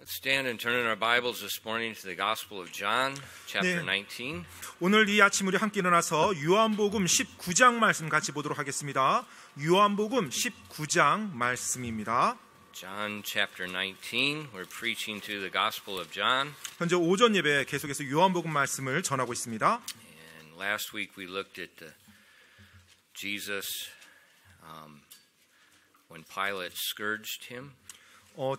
Let's stand and turn in our Bibles this morning to the Gospel of John, chapter 19. 오늘 이 아침 우리 함께 일어나서 요한복음 19장 말씀 같이 보도록 하겠습니다. 요한복음 19장 말씀입니다. John chapter 19. We're preaching through the Gospel of John. 현재 오전 예배 계속해서 요한복음 말씀을 전하고 있습니다. And last week we looked at Jesus when Pilate scourged him.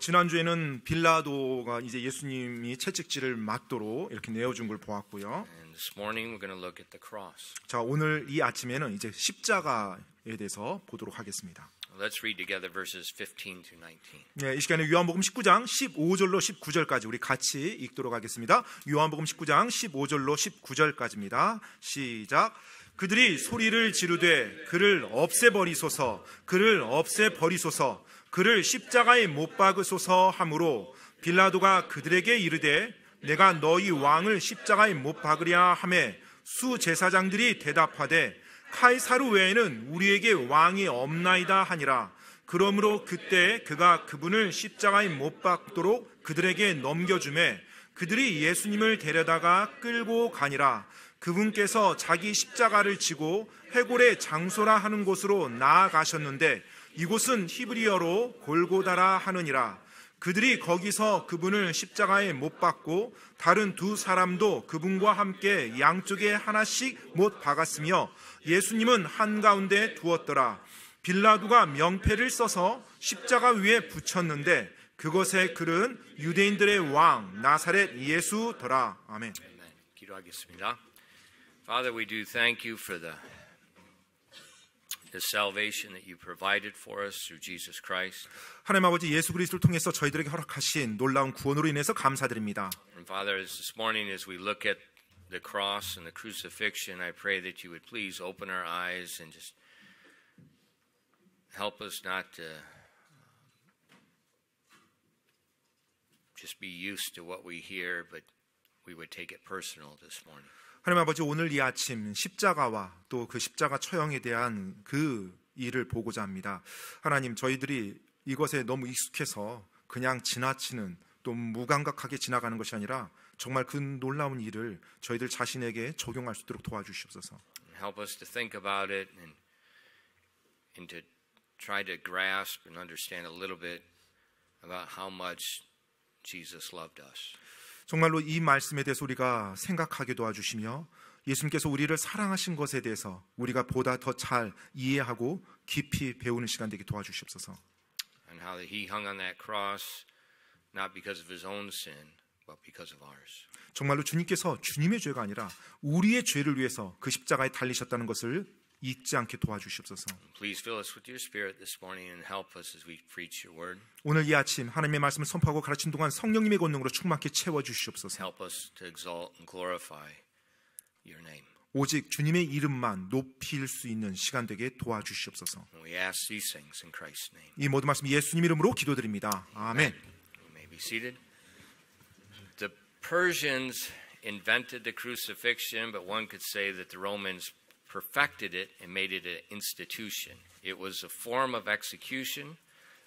지난주에는 빌라도가 이제 예수님이 채찍질을 맞도록 이렇게 내어준 걸 보았고요. And this morning we're going to look at the cross. 자, 오늘 이 아침에는 이제 십자가에 대해서 보도록 하겠습니다. Let's read together verses 15 to 19. 네, 이 시간에 요한복음 19장 15절로 19절까지 우리 같이 읽도록 하겠습니다. 요한복음 19장 15절로 19절까지입니다. 시작. 그들이 소리를 지르되 그를 없애버리소서, 그를 없애버리소서, 그를 십자가에 못 박으소서 하므로 빌라도가 그들에게 이르되 내가 너희 왕을 십자가에 못 박으랴 하매 수제사장들이 대답하되 카이사르 외에는 우리에게 왕이 없나이다 하니라. 그러므로 그때 그가 그분을 십자가에 못 박도록 그들에게 넘겨주매 그들이 예수님을 데려다가 끌고 가니라. 그분께서 자기 십자가를 지고 해골의 장소라 하는 곳으로 나아가셨는데 이곳은 히브리어로 골고다라 하느니라. 그들이 거기서 그분을 십자가에 못 박고 다른 두 사람도 그분과 함께 양쪽에 하나씩 못 박았으며 예수님은 한가운데 두었더라. 빌라도가 명패를 써서 십자가 위에 붙였는데 그것의 글은 유대인들의 왕 나사렛 예수더라. 아멘. 기도하겠습니다. Father, we do thank you for the salvation that you provided for us through Jesus Christ. 하나님 아버지 예수 그리스도를 통해서 저희들에게 허락하신 놀라운 구원으로 인해서 감사드립니다. And Father, this morning as we look at the cross and the crucifixion, I pray that you would please open our eyes and just help us not to just be used to what we hear, but we would take it personal this morning. 하나님 아버지 오늘 이 아침 십자가와 또 그 십자가 처형에 대한 그 일을 보고자 합니다. 하나님 저희들이 이것에 너무 익숙해서 그냥 지나치는 또 무감각하게 지나가는 것이 아니라 정말 그 놀라운 일을 저희들 자신에게 적용할 수 있도록 도와주시옵소서. Help us to think about it and to try to grasp and understand a little bit about how much Jesus loved us. 정말로 이 말씀에 대해서 우리가 생각하게 도와주시며 예수님께서 우리를 사랑하신 것에 대해서 우리가 보다 더 잘 이해하고 깊이 배우는 시간 되게 도와주시옵소서. And how that he hung on that cross not because of his own sin but because of ours. 정말로 주님께서 주님의 죄가 아니라 우리의 죄를 위해서 그 십자가에 달리셨다는 것을 잊지 않게 도와주시옵소서. Please fill us with your spirit this morning and help us as we preach your word. 오늘 이 아침 하나님의 말씀을 선포하고 가르치는 동안 성령님의 권능으로 충만히 채워 주시옵소서. Help us to exalt and glorify your name. 오직 주님의 이름만 높일 수 있는 시간 되게 도와주시옵소서. And we ask these things in Christ's name. 이 모든 말씀 예수님 이름으로 기도드립니다. 아멘. You may be seated. The Persians invented the crucifixion, but one could say that the Romans perfected it and made it an institution. It was a form of execution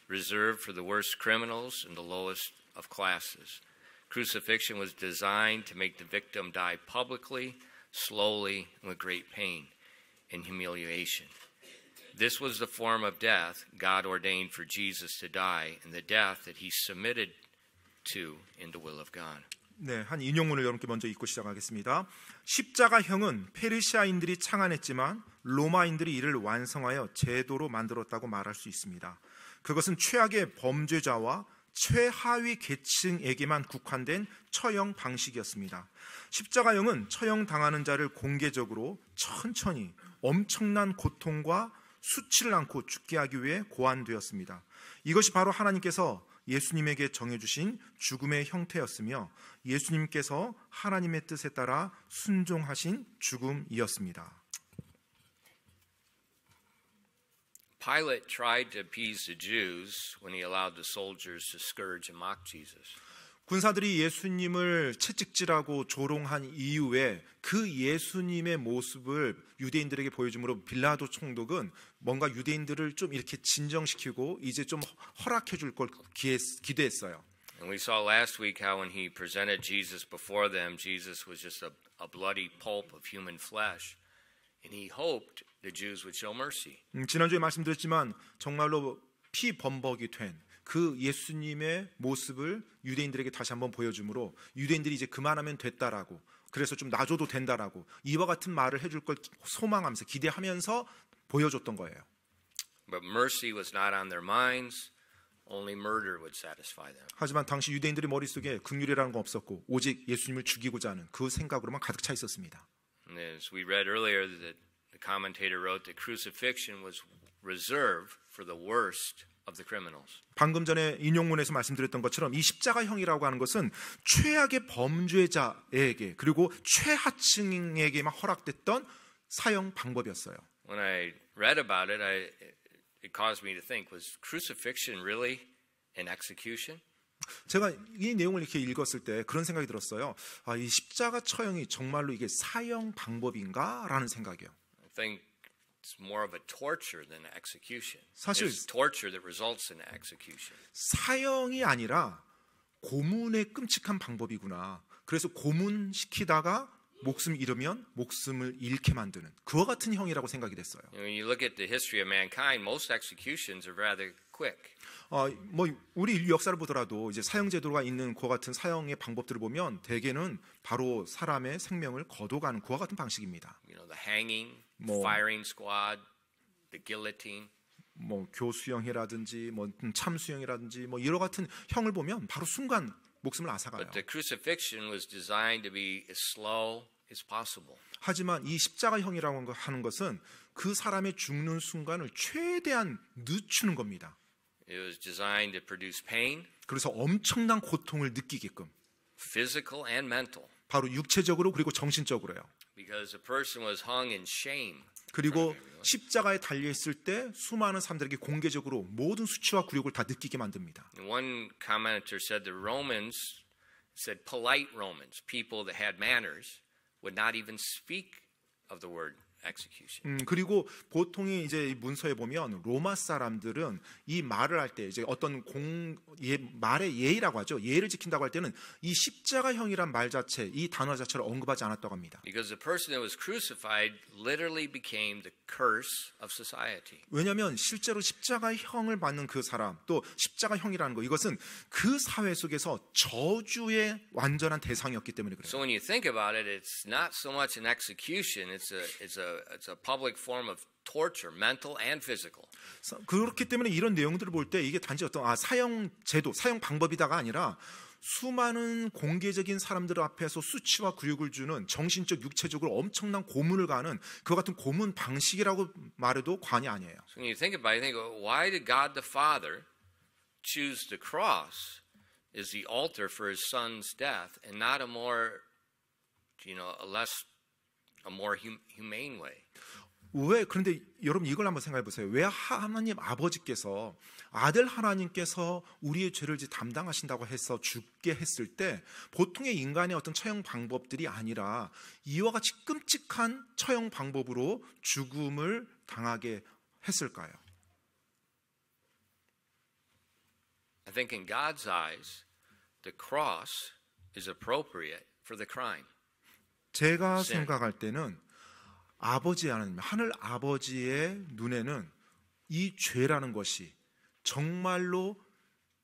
reserved for the worst criminals and the lowest of classes. Crucifixion was designed to make the victim die publicly, slowly, and with great pain and humiliation. This was the form of death God ordained for Jesus to die, and the death that he submitted to in the will of God. 네, 한 인용문을 여러분께 먼저 읽고 시작하겠습니다. 십자가형은 페르시아인들이 창안했지만 로마인들이 이를 완성하여 제도로 만들었다고 말할 수 있습니다. 그것은 최악의 범죄자와 최하위 계층에게만 국한된 처형 방식이었습니다. 십자가형은 처형당하는 자를 공개적으로 천천히 엄청난 고통과 수치를 안고 죽게 하기 위해 고안되었습니다. 이것이 바로 하나님께서 예수님에게 정해주신 죽음의 형태였으며 예수님께서 하나님의 뜻에 따라 순종하신 죽음이었습니다. Pilate tried to appease the Jews when he allowed the soldiers to scourge and mock Jesus. 군사들이 예수님을 채찍질하고 조롱한 이후에 그 예수님의 모습을 유대인들에게 보여줌으로 빌라도 총독은 뭔가 유대인들을 좀 이렇게 진정시키고 이제 좀 허락해 줄 걸 기대했어요. And we saw last week how when he presented Jesus before them, Jesus was just a bloody pulp of human flesh. And he hoped the Jews would show mercy. 지난주에 말씀드렸지만 정말로 피범벅이 된 그 예수님의 모습을 유대인들에게 다시 한번 보여주므로 유대인들이 이제 그만하면 됐다라고 그래서 좀 놔줘도 된다라고 이와 같은 말을 해줄 걸 소망하면서 기대하면서 보여줬던 거예요. But mercy was not on their minds. Only murder would satisfy them. 하지만 당시 유대인들의 머릿속에 긍휼이라는 거 없었고 오직 예수님을 죽이고자 하는 그 생각으로만 가득 차 있었습니다. And as we read earlier, that the commentator wrote that crucifixion was reserved for the worst of the criminals. 방금 전에 인용문에서 말씀드렸던 것처럼 이 십자가형이라고 하는 것은 최악의 범죄자에게 그리고 최하층에게만 허락됐던 사형 방법이었어요. When I read about it, it caused me to think, was crucifixion really an execution? 제가 이 내용을 이렇게 읽었을 때 그런 생각이 들었어요. 아, 이 십자가 처형이 정말로 이게 사형 방법인가라는 생각이요. I think it's more of a torture than an execution. 사실 It's torture that results in execution. 사형이 아니라 고문의 끔찍한 방법이구나. 그래서 고문시키다가 목숨 잃으면 목숨을 잃게 만드는 그와 같은 형이라고 생각이 됐어요. When you look at the history of mankind, most executions are rather quick. 뭐 우리 인류 역사를 보더라도 이제 사형 제도가 있는 그와 같은 사형의 방법들을 보면 대개는 바로 사람의 생명을 거둬가는 그와 같은 방식입니다. You know, the hanging, 뭐, firing squad, the guillotine. 뭐 교수형이라든지 뭐 참수형이라든지 뭐 이와 같은 형을 보면 바로 순간 목숨을 앗아가요. But the crucifixion was designed to be as slow as possible. 하지만 이 십자가형이라고 하는 것은 그 사람의 죽는 순간을 최대한 늦추는 겁니다. It was designed to produce pain, 그래서 엄청난 고통을 느끼게끔 physical and mental, 바로 육체적으로 그리고 정신적으로요. because the person was hung in shame. 그리고 십자가에 달려있을 때 수많은 사람들에게 공개적으로 모든 수치와 굴욕을 다 느끼게 만듭니다. One commentator said the Romans, said polite Romans, people that had manners, would not even speak of the word execution. 그리고 보통의 이제 문서에 보면 로마 사람들은 이 말을 할 때 이제 어떤 말의 예의라고 하죠. 예의를 지킨다고 할 때는 이 십자가형이란 말 자체, 이 단어 자체를 언급하지 않았다고 합니다. Because the person that was crucified literally became the curse of society. 왜냐하면 실제로 십자가형을 받는 그 사람, 또 십자가형이라는 거 이것은 그 사회 속에서 저주의 완전한 대상이었기 때문에 그래요. So when you think about it, it's not so much an execution; it's a public form of torture, mental and physical. 그렇기 때문에 이런 내용들을 볼 때 이게 단지 어떤 사형 제도, 사형 방법이다가 아니라 수많은 공개적인 사람들 앞에서 수치와 굴욕을 주는 정신적, 육체적으로 엄청난 고문을 가하는 그 같은 고문 방식이라고 말해도 과언이 아니에요. So when you think about it, you think, why did God the Father choose the cross as the altar for His Son's death, and not a more, a more humane way? 왜 그런데 여러분 이걸 한번 생각해 보세요. 왜 하나님 아버지께서 아들 하나님께서 우리의 죄를 담당하신다고 해서 죽게 했을 때 보통의 인간의 어떤 처형 방법들이 아니라 이와 같이 끔찍한 처형 방법으로 죽음을 당하게 했을까요? I think in God's eyes, the cross is appropriate for the crime. 제가 생각할 때는 아버지 하나님, 하늘 아버지의 눈에는 이 죄라는 것이 정말로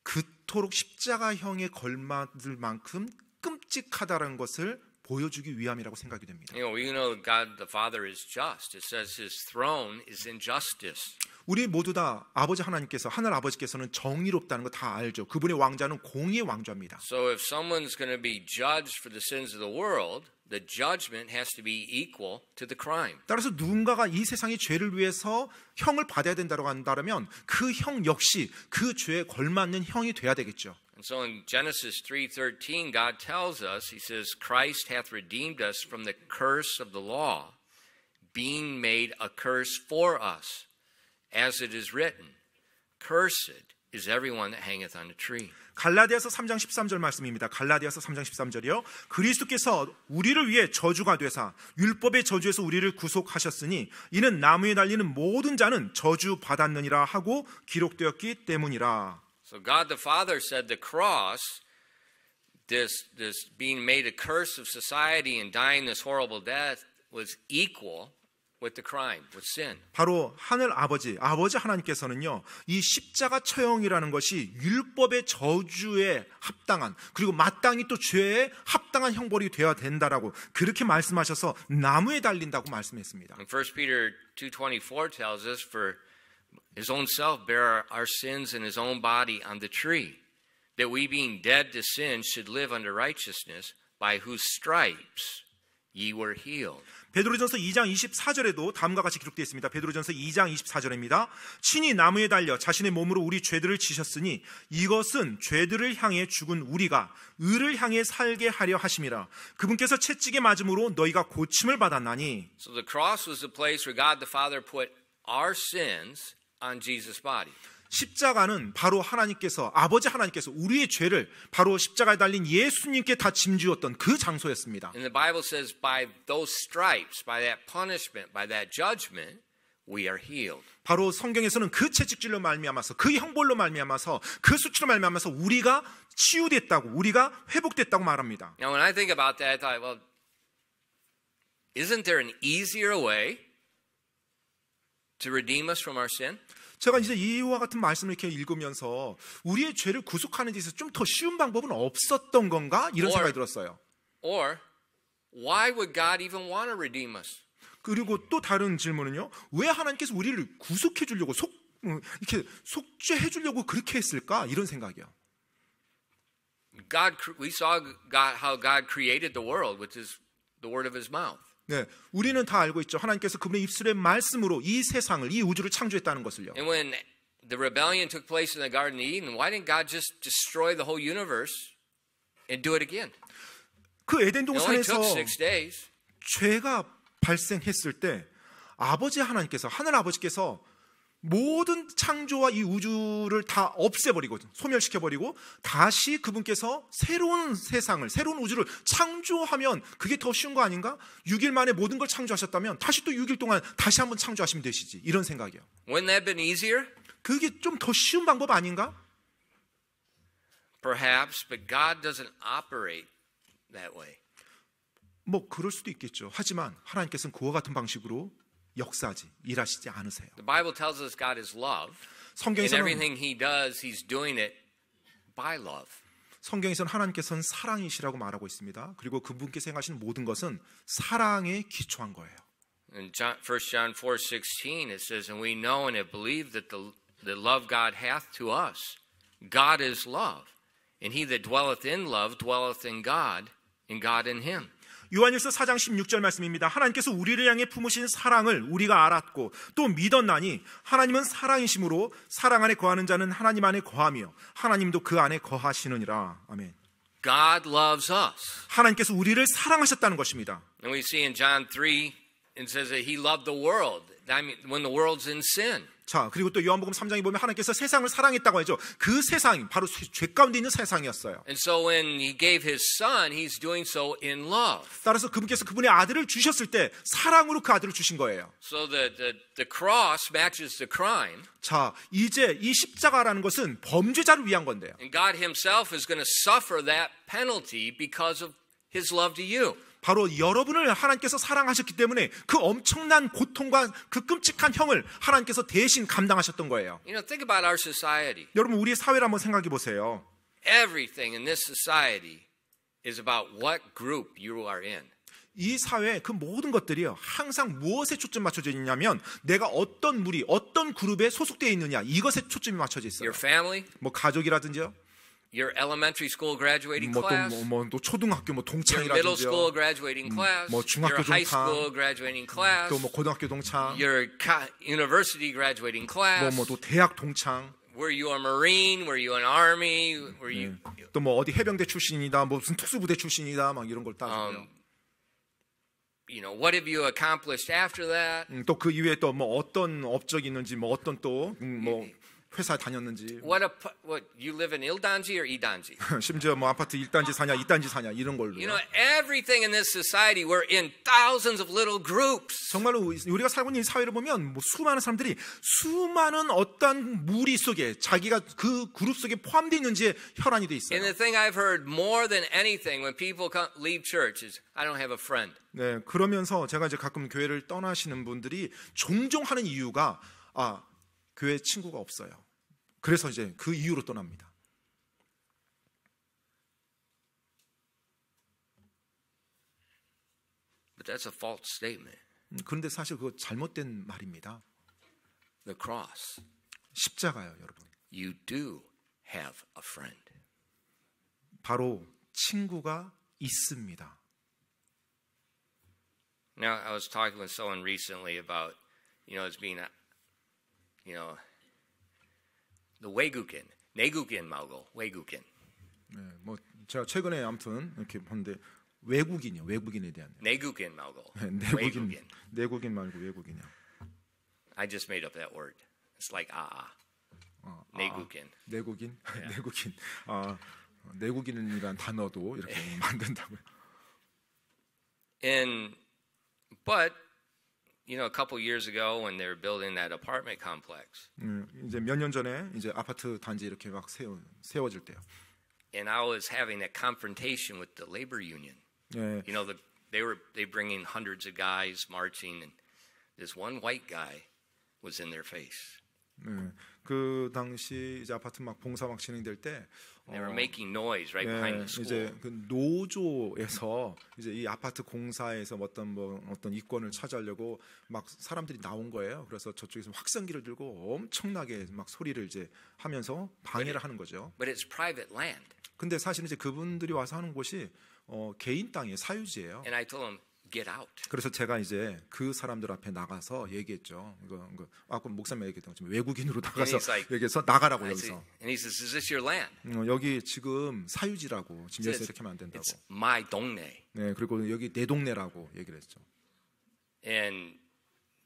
그토록 십자가형에 걸맞을 만큼 끔찍하다는 것을 보여주기 위함이라고 생각이 됩니다. We know God the Father is just. It says His throne is in justice. 우리 모두 다 아버지 하나님께서, 하늘 아버지께서는 정의롭다는 거 다 알죠. 그분의 왕자는 공의의 왕좌입니다. So if someone's going to be judged for the sins of the world, the judgment has to be equal to the crime. 따라서 누군가가 이 세상의 죄를 위해서 형을 받아야 된다고 한다면 그 형 역시 그 죄에 걸맞는 형이 돼야 되겠죠. And so in Genesis 3:13, God tells us, He says, Christ hath redeemed us from the curse of the law, being made a curse for us. As it is written, cursed is everyone that hangeth on a tree. 갈라디아서 3장 13절 말씀입니다. 갈라디아서 3장 13절이요. 그리스도께서 우리를 위해 저주가 되사 율법의 저주에서 우리를 구속하셨으니 이는 나무에 달리는 모든 자는 저주 받았느니라 하고 기록되었기 때문이라. So God the Father said the cross this being made a curse of society and dying this horrible death was equal with the crime, with sin. 바로 하늘 아버지 하나님께서는요, 이 십자가 처형이라는 것이 율법의 저주에 합당한, 그리고 마땅히 또 죄에 합당한 형벌이 되어야 된다라고 그렇게 말씀하셔서 나무에 달린다고 말씀했습니다. And 1 Peter 2:24 tells us, for his own self bare our sins in his own body on the tree, that we being dead to sin should live unto righteousness, by whose stripes ye were healed. 베드로전서 2장 24절에도 다음과 같이 기록되어 있습니다. 베드로전서 2장 24절입니다. 친히 나무에 달려 자신의 몸으로 우리 죄들을 지셨으니 이것은 죄들을 향해 죽은 우리가 의를 향해 살게 하려 하심이라. 그분께서 채찍에 맞음으로 너희가 고침을 받았나니. So the cross was the place where God the Father put our sins on Jesus' body. 십자가는 바로 아버지 하나님께서 우리의 죄를 바로 십자가에 달린 예수님께 다 짐주었던 그 장소였습니다. And the Bible says by those stripes, by that punishment, by that judgment, we are healed. 바로 성경에서는 그 채찍질로 말미암아서, 그 형벌로 말미암아서, 그 수치로 말미암아서 우리가 치유됐다고, 우리가 회복됐다고 말합니다. Now when I think about that, I thought, well, isn't there an easier way to redeem us from our sin? 제가 이제 이와 같은 말씀을 이렇게 읽으면서 우리의 죄를 구속하는 데 있어서 좀 더 쉬운 방법은 없었던 건가? 이런 생각이 들었어요. Or why would God even want to redeem us? 그리고 또 다른 질문은요. 왜 하나님께서 우리를 구속해 주려고 이렇게 속죄해 주려고 그렇게 했을까? 이런 생각이요. We saw how God created the world with the word of his mouth. 네, 우리는 다 알고 있죠. 하나님께서 그분의 입술의 말씀으로 이 세상을, 이 우주를 창조했다는 것을요. And when the rebellion took place in the Garden of Eden, why didn't God just destroy the whole universe and do it again? 그 에덴 It only 동산에서 took 6 days. 죄가 발생했을 때 아버지 하나님께서, 하늘 아버지께서 모든 창조와 이 우주를 다 없애버리고 소멸시켜버리고 다시 그분께서 새로운 세상을, 새로운 우주를 창조하면 그게 더 쉬운 거 아닌가? 6일 만에 모든 걸 창조하셨다면 다시 또 6일 동안 다시 한번 창조하시면 되시지. 이런 생각이요. Wouldn't that have been easier? 그게 좀 더 쉬운 방법 아닌가? Perhaps, but God doesn't operate that way. 뭐 그럴 수도 있겠죠. 하지만 하나님께서는 그와 같은 방식으로 역사하지, 일하시지 않으세요. The Bible tells us God is love. And 성경에서는 everything he does, he's doing it by love. 하나님께서는 사랑이시라고 말하고 있습니다. 그리고 그분께서 행하시는 모든 것은 사랑에 기초한 거예요. In 1 John 4:16 it says, and we know and have believed that the love God hath to us. God is love. And he that dwelleth in love dwelleth in God, and God in him. 요한일서 4장 16절 말씀입니다. 하나님께서 우리를 향해 품으신 사랑을 우리가 알았고 또 믿었나니 하나님은 사랑이심으로 사랑 안에 거하는 자는 하나님 안에 거하며 하나님도 그 안에 거하시느니라. 아멘. God loves us. 하나님께서 우리를 사랑하셨다는 것입니다. And we see in John 3, it says that he loved the world. I mean, when the world's in sin. 자, 그리고 또 요한복음 3장에 보면 하나님께서 세상을 사랑했다고 하죠. 그 세상이 바로 죄 가운데 있는 세상이었어요. And so when he gave his son, he's doing so in love. 따라서 그분께서 그분의 아들을 주셨을 때 사랑으로 그 아들을 주신 거예요. So the cross matches the crime. 자, 이제 이 십자가라는 것은 범죄자를 위한 건데요. And God himself is going to suffer that penalty because of his love to you. 바로 여러분을 하나님께서 사랑하셨기 때문에 그 엄청난 고통과 그 끔찍한 형을 하나님께서 대신 감당하셨던 거예요. You know, think about our society. 여러분, 우리의 사회를 한번 생각해 보세요. Everything in this society is about what group you are in. 이 사회의 그 모든 것들이요, 항상 무엇에 초점 맞춰져 있냐면 내가 어떤 무리, 어떤 그룹에 소속되어 있느냐, 이것에 초점이 맞춰져 있어요. Your family, 뭐 가족이라든지요, your elementary school graduating class, 또 초등학교 your middle 동창이라든지요, school graduating class, 뭐 중학교 your high 동창, school graduating class, 또 뭐 고등학교 동창, your university graduating class, 또 대학 동창, were you a Marine, were you an Army, were you 또 뭐 어디 해병대 출신이다, 뭐 무슨 특수부대 출신이다, 막 이런 걸 따지고요. you know, what have you accomplished after that? 또 그 이후에 또 뭐 어떤 업적이 있는지, 뭐 어떤 또 뭐 회사 다녔는지, what you live in 일단지 or 이단지? 심지어 뭐 아파트 1단지 사냐, 2단지 사냐 이런 걸로. You know, everything in this society, we're in thousands of little groups. 정말로 우리가 살고 있는 이 사회를 보면 뭐 수많은 사람들이 수많은 어떤 무리 속에 자기가 그 그룹 속에 포함되어 있는지에 혈안이 돼 있어요. And the thing I've heard more than anything when people leave church is, I don't have a friend. 네, 그러면서 제가 이제 가끔 교회를 떠나시는 분들이 종종 하는 이유가 교회 친구가 없어요. 그래서 이제 그 이유로 떠납니다. But that's a false statement. 그런데 사실 그거 잘못된 말입니다. The cross. 십자가요, 여러분. You do have a friend. 바로 친구가 있습니다. Now, I was talking with someone recently about, as being, the 외국인, 내국인 말고 외국인. 네, 뭐 제가 최근에 아무튼 이렇게 봤는데 외국인이요, 외국인에 대한. 내국인 말고 외국인. 내국인 말고 외국인이요. I just made up that word. It's like 내국인. 내국인, Yeah. 내국인. 내국인이란 단어도 이렇게 만든다고요. But a couple years ago when they were building that apartment complex, 이제 몇 년 전에 이제 아파트 단지 이렇게 막 세워질 때요. and I was having a confrontation with the labor union. 네, They bringing hundreds of guys marching, and this one white guy was in their face. 네, 그 당시 이제 아파트 막 봉사 막 진행될 때 They were making noise right behind the school. 이제 그 노조에서 이제 이 아파트 공사에서 어떤 이권을 차지하려고 막 사람들이 나온 거예요. 그래서 저쪽에서 확성기를 들고 엄청나게 막 소리를 이제 하면서 방해를 하는 거죠. But it's private land. 근데 사실 이제 그분들이 와서 하는 곳이 개인 땅이에요, 사유지예요. And I told him, get out. 그래서 제가 이제 그 사람들 앞에 나가서 얘기했죠. 아까 목사님 얘기했던 것처럼 외국인으로 나가서 얘기해서 나가라고 여기서. And he says, is this your land? 여기 지금 사유지라고 지금 여기서 이렇게 하면 안 된다고. It's my 동네. 네, 그리고 여기 내 동네라고 얘기를 했죠. And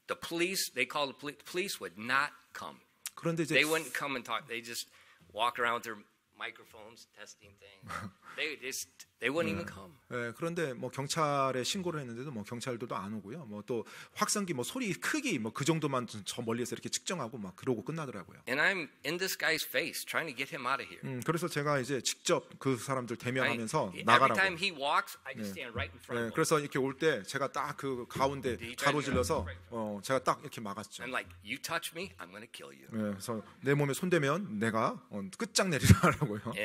the police, they called the police would not come. 그런데 이제 They wouldn't come and talk. They just walk around with their microphones, testing things. They wouldn't even come. 네, 그런데 뭐 경찰에 신고를 했는데도 뭐 경찰들도 안 오고요. 뭐 또 확성기 뭐 소리 크기 뭐 그 정도만 저 멀리에서 이렇게 측정하고 막 그러고 끝나더라고요. And I'm in this guy's face trying to get him out of here. 그래서 제가 이제 직접 그 사람들 대면하면서 Every 나가라고. time he walks, I just stand right in front 네, of him. 그래서 이렇게 올 때 제가 딱 그 가운데 가로질러서 제가 딱 이렇게 막았죠. I'm like, you touch me, I'm going to kill you. 네, 그래서 내 몸에 손대면 내가 끝장내리라고요.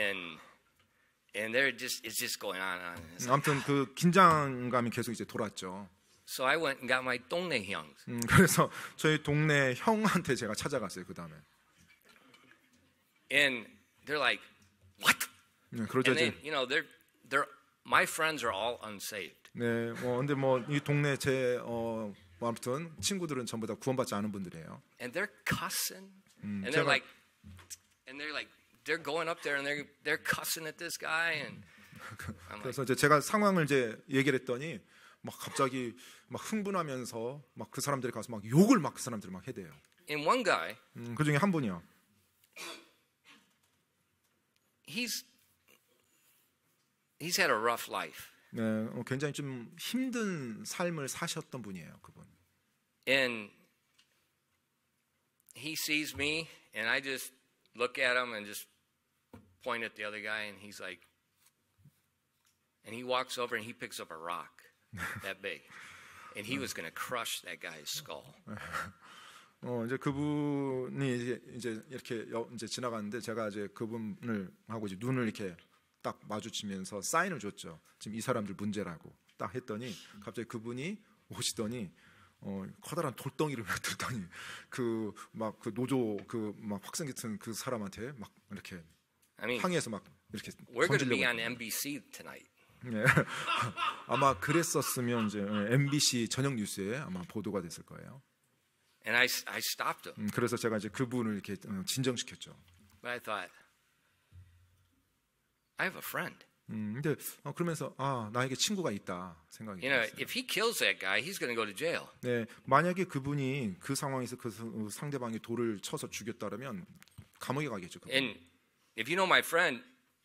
And it's just going on and on. It's like, 아무튼 그 긴장감이 계속 이제 돌았죠. So I went and got my 동네 형s. 그래서 저희 동네 형한테 제가 찾아갔어요. 그 다음에. And they're like, what? 그러죠. And then, they're my friends are all unsaved. 네, 근데 이 동네 뭐 아무튼 친구들은 전부 다 구원받지 않은 분들이에요. And they're cussing. And they're like, they're going up there and they're cussing at this guy. And I'm 그래서 이제 제가 상황을 이제 얘기를 했더니 막 갑자기 막 흥분하면서 막 그 사람들이 가서 막 욕을 막 그 사람들이 막 해대요. And one guy, 그 중에 한 분이요. he's had a rough life. 네, 굉장히 좀 힘든 삶을 사셨던 분이에요, 그분. And he sees me, and I just look at him and just point at the other guy, and he's like, and he walks over and he picks up a rock that big, and he was going to crush that guy's skull. 이제 그분이 이제 이렇게 이제 지나갔는데 제가 이제 그분을 하고 이제 눈을 이렇게 딱 마주치면서 사인을 줬죠. 지금 이 사람들 문제라고 딱 했더니 갑자기 그분이 오시더니 커다란 돌덩이를 들더니 그 노조 그 막 확성기 튼 그 사람한테 막 이렇게 항의해서 막 이렇게 We're going to be 던지려고 on NBC tonight. 네. 아마 그랬었으면 이제 MBC 저녁 뉴스에 아마 보도가 됐을 거예요. And I stopped him. 그래서 제가 이제 그분을 이렇게 진정시켰죠. But I thought, I have a friend. 근데 그러면서 나에게 친구가 있다 생각이 들었어요. If he kills that guy, he's going to go to jail. 네, 만약에 그분이 그 상황에서 그 상대방이 돌을 쳐서 죽였다면 감옥에 가겠죠. 그분. And if you know my friend,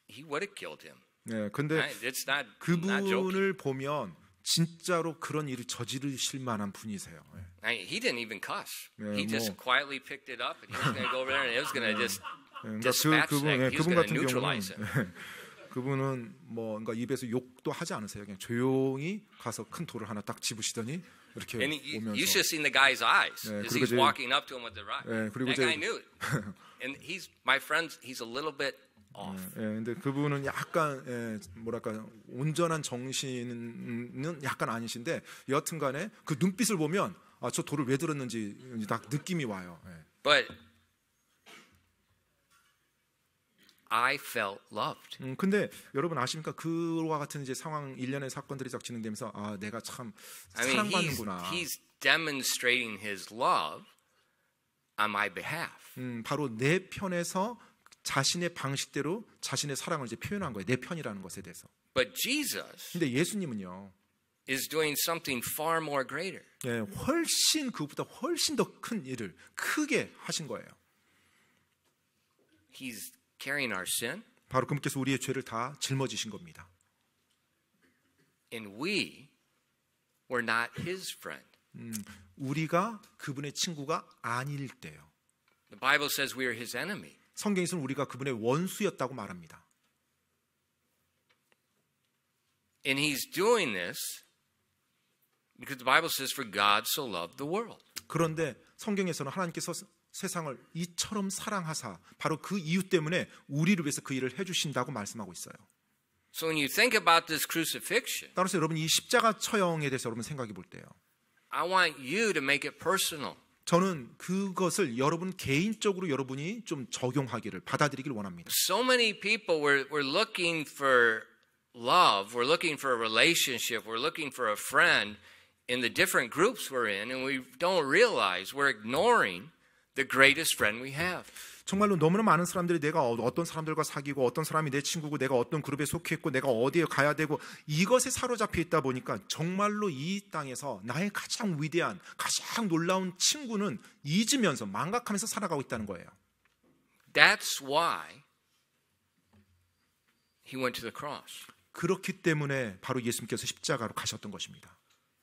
he would have killed him. 네, 근데 Right? It's not joking. 그분을 보면 진짜로 그런 일을 저지르실 만한 분이세요. 네. He didn't even cuss. Yeah, He just 뭐. quietly picked it up and he was going to go over there and it was going to just 그러니까 dispatch that. He was 그분 going to 같은 neutralize him. 경우는 그분은 뭐 그러니까 입에서 욕도 하지 않으세요. 그냥 조용히 가서 큰 돌을 하나 딱 집으시더니 이렇게 And you 오면서 should have seen the guy's eyes Yeah, as 그리고 he's 이제- walking up to him with the rock. 예, 그리고 That 이제- guy knew it. And my friend, he's a little bit off. 예, 근데 그분은 약간 뭐랄까 온전한 정신은 약간 아니신데 여하튼간에 그 눈빛을 보면 저 돌을 왜 들었는지 딱 느낌이 와요. 예. But I felt loved. 근데 여러분 아십니까? 그와 같은 이제 상황 일련의 사건들이 딱 진행되면서 내가 참 I mean, 사랑받는구나. he's demonstrating his love on my behalf. 바로 내 편에서 자신의 방식대로 자신의 사랑을 이제 표현한 거예요. 내 편이라는 것에 대해서. But Jesus 근데 예수님은요. is doing something far more greater. 예, 훨씬 그것보다 훨씬 더 큰 일을 크게 하신 거예요. He's carrying our sin, 바로 그분께서 우리의 죄를 다 짊어지신 겁니다. and we were not his friend. 우리가 그분의 친구가 아닐 때요. The Bible says we are his enemy. 성경에서는 우리가 그분의 원수였다고 말합니다. And he's doing this because the Bible says for God so loved the world. 그런데 성경에서는 하나님께서 세상을 이처럼 사랑하사 바로 그 이유 때문에 우리를 위해서 그 일을 해주신다고 말씀하고 있어요. So when you think about this crucifixion, 따라서 여러분 이 십자가 처형에 대해서 여러분 생각해 볼 때요. I want you to make it personal. 저는 그것을 여러분 개인적으로 여러분이 좀 적용하기를 받아들이기를 원합니다. So many people were looking for love, we're looking for a relationship, we're looking for a friend in the different groups we're in, and we don't realize we're ignoring the greatest friend we have. 정말로 너무나 많은 사람들이 내가 어떤 사람들과 사귀고 어떤 사람이 내 친구고 내가 어떤 그룹에 속해 있고 내가 어디에 가야 되고 이것에 사로잡혀 있다 보니까 정말로 이 땅에서 나의 가장 위대한 가장 놀라운 친구는 잊으면서 망각하면서 살아가고 있다는 거예요. That's why he went to the cross. 그렇기 때문에 바로 예수님께서 십자가로 가셨던 것입니다.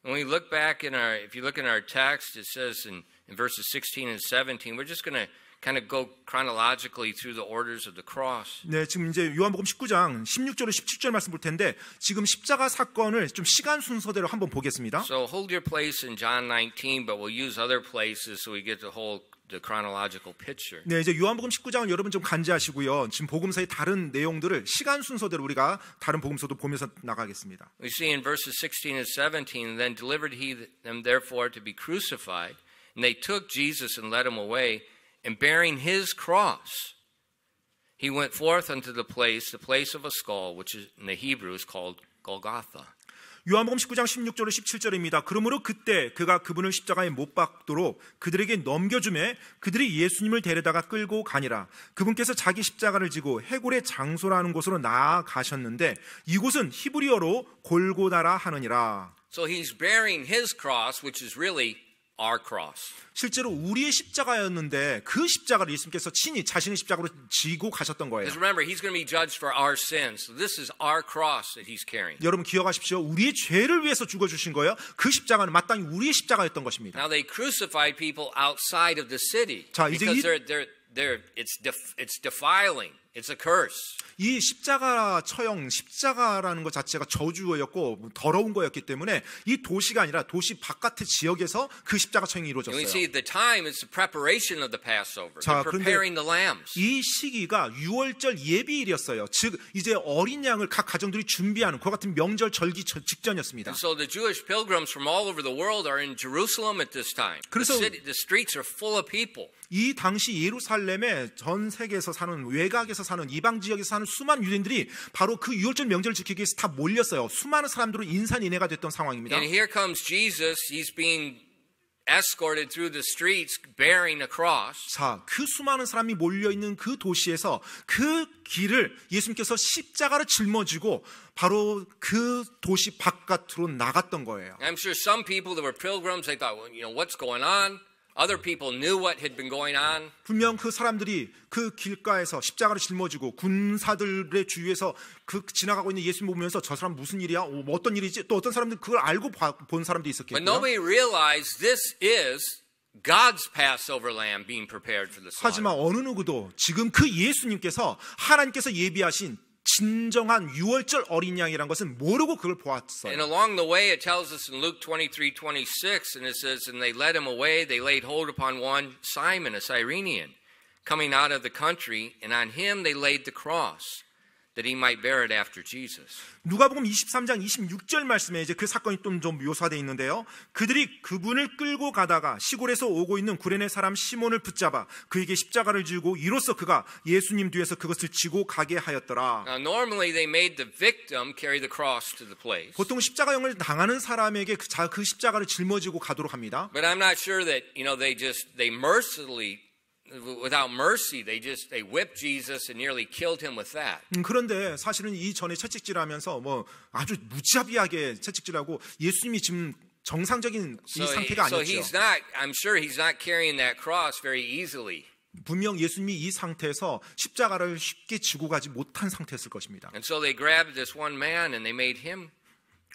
When we look back if you look in our text, it says in verses 16 and 17, we're just going to kind of go chronologically through the orders of the cross. 네, 지금 이제 요한복음 19장 16절로 17절 말씀 볼 텐데 지금 십자가 사건을 좀 시간 순서대로 한번 보겠습니다. So hold your place in John 19, but we'll use other places so we get the chronological picture. 네, 이제 요한복음 19장을 여러분 좀 간지하시고요. 지금 복음서의 다른 내용들을 시간 순서대로 우리가 다른 복음서도 보면서 나가겠습니다. We see in verses 16 and 17, then delivered he them therefore to be crucified, and they took Jesus and led him away, and bearing his cross, he went forth unto the place of a skull, which is in the Hebrew is called Golgotha. 요한복음 19장 16절로 17절입니다. 그러므로 그때 그가 그분을 십자가에 못 박도록 그들에게 넘겨주매 그들이 예수님을 데려다가 끌고 가니라. 그분께서 자기 십자가를 지고 해골의 장소라는 곳으로 나아가셨는데 이곳은 히브리어로 골고다라 하느니라. So he's bearing his cross, which is really our cross. 실제로 우리의 십자가였는데 그 십자가를 예수님께서 친히 자신의 십자가로 지고 가셨던 거예요. Because remember, he's going to be judged for our sins. So this is our cross that he's carrying. 여러분 기억하십시오. 우리의 죄를 위해서 죽어주신 거예요. 그 십자가는 마땅히 우리의 십자가였던 것입니다. Now they crucified people outside of the city 자, 이제 because it's defiling. It's a curse. 이 십자가 처형, 십자가라는 것 자체가 저주였고 더러운 거였기 때문에 이 도시가 아니라 도시 바깥의 지역에서 그 십자가 처형이 And we 이루어졌어요. see at the time it's the preparation of the Passover. 자, They're preparing the lambs. 이 시기가 6월절 예비일이었어요. 즉 이제 어린 양을 각 가정들이 준비하는 그와 같은 명절 절기 직전이었습니다. And so the Jewish pilgrims from all over the world are in Jerusalem at this time. The streets are full of people. 이 당시 예루살렘에 전 세계에서 사는 외곽에서 사는 이방 지역에서 사는 수많은 유대인들이 바로 그 6월절 명절을 지키기 위해서 다 몰렸어요. 수많은 사람들은 인산인해가 됐던 상황입니다. And here comes Jesus. He's being escorted through the streets bearing a cross. 자, 그 수많은 사람이 몰려있는 그 도시에서 그 길을 예수님께서 십자가를 짊어지고 바로 그 도시 바깥으로 나갔던 거예요. I'm sure some people that were pilgrims, they thought, well, what's going on? Other people knew what had been going on. 분명 그 사람들이 그 길가에서 십자가를 짊어지고 군사들의 주위에서 그 지나가고 있는 예수님 보면서 저 사람 무슨 일이야? 뭐 어떤 일이지? 또 어떤 사람들 그걸 알고 본 사람도 But 있었겠고요. nobody realized this is God's Passover lamb being prepared for the slaughter. 하지만 어느 누구도 지금 그 예수님께서 하나님께서 예비하신 진정한 유월절 어린 양이란 것은 모르고 그걸 And 보았어요. along the way, it tells us in Luke 23:26, and it says, "And they led him away. They laid hold upon one Simon, a Cyrenian, coming out of the country, and on him they laid the cross, that he might bear it after Jesus." 누가복음 23장 26절 말씀에 이제 그 사건이 좀 묘사되어 있는데요. 그들이 그분을 끌고 가다가 시골에서 오고 있는 구레네 사람 시몬을 붙잡아 그에게 십자가를 지고 이로써 그가 예수님 뒤에서 그것을 지고 가게 하였더라. Now, normally they made the victim carry the cross to the place. 보통 십자가형을 당하는 사람에게 그 십자가를 짊어지고 가도록 합니다. But I'm not sure that, they mercilessly, without mercy, they whipped Jesus and nearly killed him with that. 그런데 사실은 이 전에 채찍질하면서 뭐 아주 무자비하게 채찍질하고 예수님이 지금 정상적인 이 상태가 So 아니었죠. I'm sure he's not carrying that cross very easily. 분명 예수님이 이 상태에서 십자가를 쉽게 지고 가지 못한 상태였을 것입니다. And so they grabbed this one man and they made him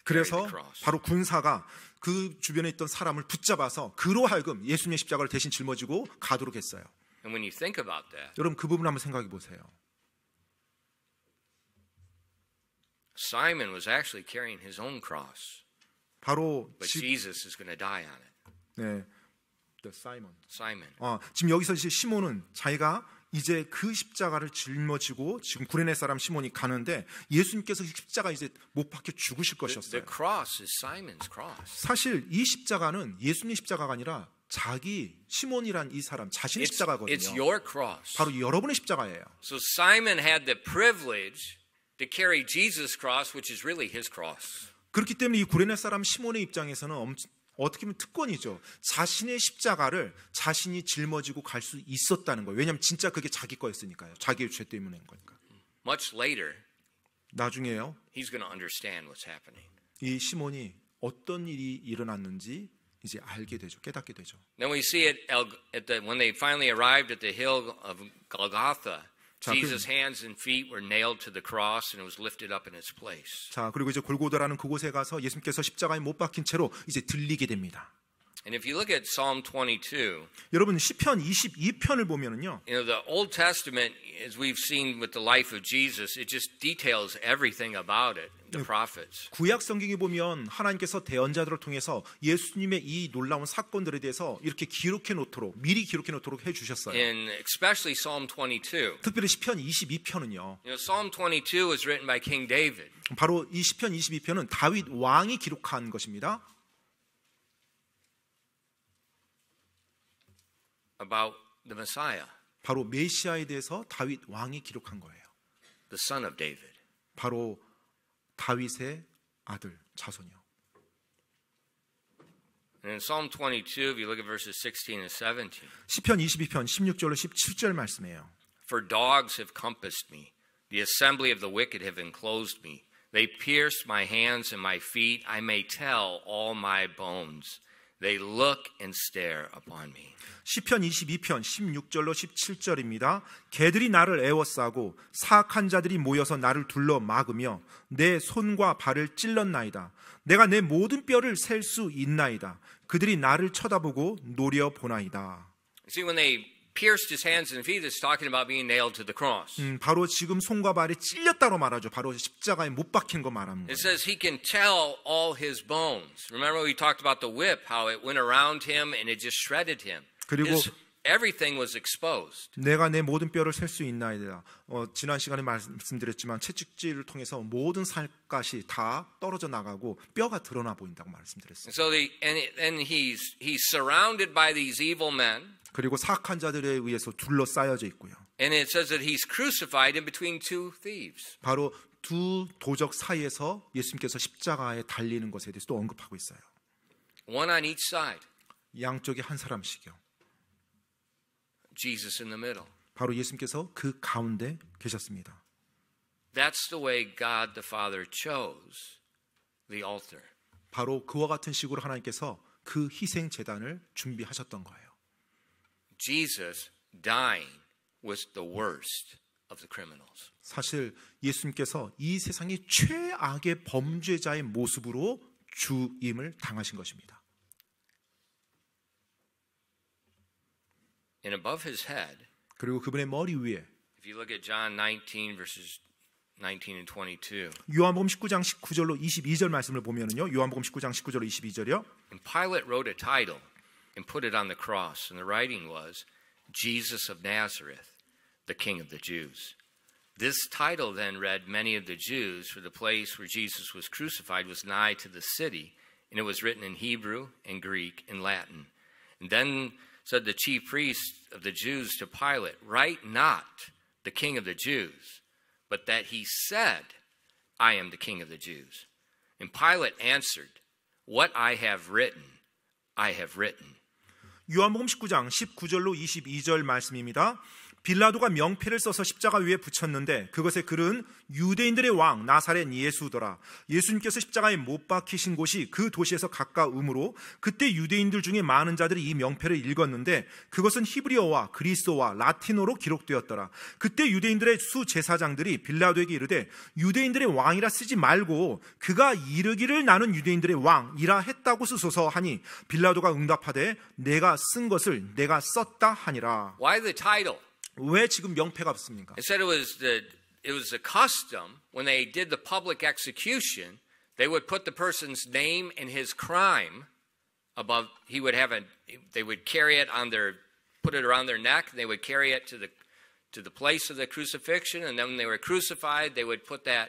그래서 바로 군사가 그 주변에 있던 사람을 붙잡아서 그로 하여금 예수님의 십자가를 대신 짊어지고 가도록 했어요. And when you think about that, 여러분 그 부분 한번 생각해 보세요. Simon was actually carrying his own cross, 바로 but Jesus is going to die on it. 네, 사이먼. Simon. 지금 여기서 이제 시몬은 자기가 이제 그 십자가를 짊어지고 지금 구레네 사람 시몬이 가는데 예수님께서 십자가 이제 못 박혀 죽으실 The 것이었어요. cross is Simon's cross. 사실 이 십자가는 예수님의 십자가가 아니라 자기 시몬이란 이 사람 자신의 It's 십자가거든요. your cross. 바로 여러분의 십자가예요. So Simon had the privilege to carry Jesus' cross, which is really his cross. 그렇기 때문에 이 구레네 사람 시몬의 입장에서는 어떻게 보면 특권이죠. 자신의 십자가를 자신이 짊어지고 갈 수 있었다는 거예요. 왜냐하면 진짜 그게 자기 거였으니까요. 자기의 죄 때문인 거니까. Much later, 나중에요. he's going to understand what's happening. 이 시몬이 어떤 일이 일어났는지 이제 알게 되죠. 깨닫게 되죠. Then we see it when they finally arrived at the hill of Golgotha. Jesus' hands and feet were nailed to the cross and it was lifted up in its place. 자, 그리고 이제 골고다라는 그곳에 가서 예수님께서 십자가에 못 박힌 채로 이제 들리게 됩니다. And if you look at Psalm 22, 여러분 시편 22편을 보면은요. the Old Testament, as we've seen with the life of Jesus, it just details everything about it, the prophets. 구약 성경에 보면 하나님께서 대언자들을 통해서 예수님의 이 놀라운 사건들에 대해서 이렇게 기록해 놓도록 미리 기록해 놓도록 해 주셨어요. And especially Psalm 22. 특별히 시편 22편은요. Psalm 22 was written by King David. 바로 이 시편 22편은 다윗 왕이 기록한 것입니다. About the Messiah, 바로 메시아에 대해서 다윗 왕이 기록한 거예요. the son of David. 바로 다윗의 아들 자손이요. And in Psalm 22, if you look at verses 16 and 17, 시편 22편 16절로 17절 말씀이에요. For dogs have compassed me, the assembly of the wicked have enclosed me. They pierced my hands and my feet. I may tell all my bones. They look and stare upon me. 시편 22편 16절로 17절입니다. 개들이 나를 애워싸고 사악한 자들이 모여서 나를 둘러 막으며 내 손과 발을 찔렀나이다. 내가 내 모든 뼈를 셀 수 있나이다. 그들이 나를 쳐다보고 노려보나이다. See, when they pierced his hands and feet, it's talking about being nailed to the cross. 바로 지금 손과 발이 찔렸다고 말하죠. 바로 십자가에 못 박힌 거 말하는 It 거예요. says he can tell all his bones. Remember we talked about the whip, how it went around him and it just shredded him. 그리고 Everything was exposed. 내가 내 모든 뼈를 셀 수 있나이다. 지난 시간에 말씀드렸지만 채찍질을 통해서 모든 살갗이 다 떨어져 나가고 뼈가 드러나 보인다고 말씀드렸어요. So he's surrounded by these evil men. 그리고 사악한 자들에 의해서 둘러싸여져 있고요. And it says that he's crucified in between two thieves. 바로 두 도적 사이에서 예수님께서 십자가에 달리는 것에 대해서 또 언급하고 있어요. One on each side. 양쪽에 한 사람씩이요. Jesus in the middle. 바로 예수님께서 그 가운데 계셨습니다. That's the way God the Father chose the altar. 바로 그와 같은 식으로 하나님께서 그 희생 제단을 준비하셨던 거예요. Jesus dying was the worst of the criminals. 사실 예수님께서 이 세상의 최악의 범죄자의 모습으로 주임을 당하신 것입니다. And above his head, 그리고 그분의 머리 위에 if you look at John 19 verses 19 and 22. 요한복음 19장 19절로 22절 말씀을 보면은요. 요한복음 19장 19절로 22절이요. And Pilate wrote a title and put it on the cross, and the writing was Jesus of Nazareth, the King of the Jews. This title then read many of the Jews, for the place where Jesus was crucified was nigh to the city, and it was written in Hebrew and Greek and Latin. And then said the chief priests of the Jews to Pilate, write not the King of the Jews, but that he said, I am the King of the Jews. And Pilate answered, what I have written, I have written. 요한복음 19장 19절로 22절 말씀입니다. 빌라도가 명패를 써서 십자가 위에 붙였는데 그것의 글은 유대인들의 왕 나사렛 예수더라. 예수님께서 십자가에 못 박히신 곳이 그 도시에서 가까우므로 그때 유대인들 중에 많은 자들이 이 명패를 읽었는데 그것은 히브리어와 그리스어와 라틴어로 기록되었더라. 그때 유대인들의 수제사장들이 빌라도에게 이르되 유대인들의 왕이라 쓰지 말고 그가 이르기를 나는 유대인들의 왕이라 했다고 쓰소서 하니 빌라도가 응답하되 내가 쓴 것을 내가 썼다 하니라. Why the title? 왜 지금 명패가 없습니까? It said it was the custom when they did the public execution, they would put the person's name and his crime above. They would carry it put it around their neck. And they would carry it to the place of the crucifixion, and then when they were crucified, they would put the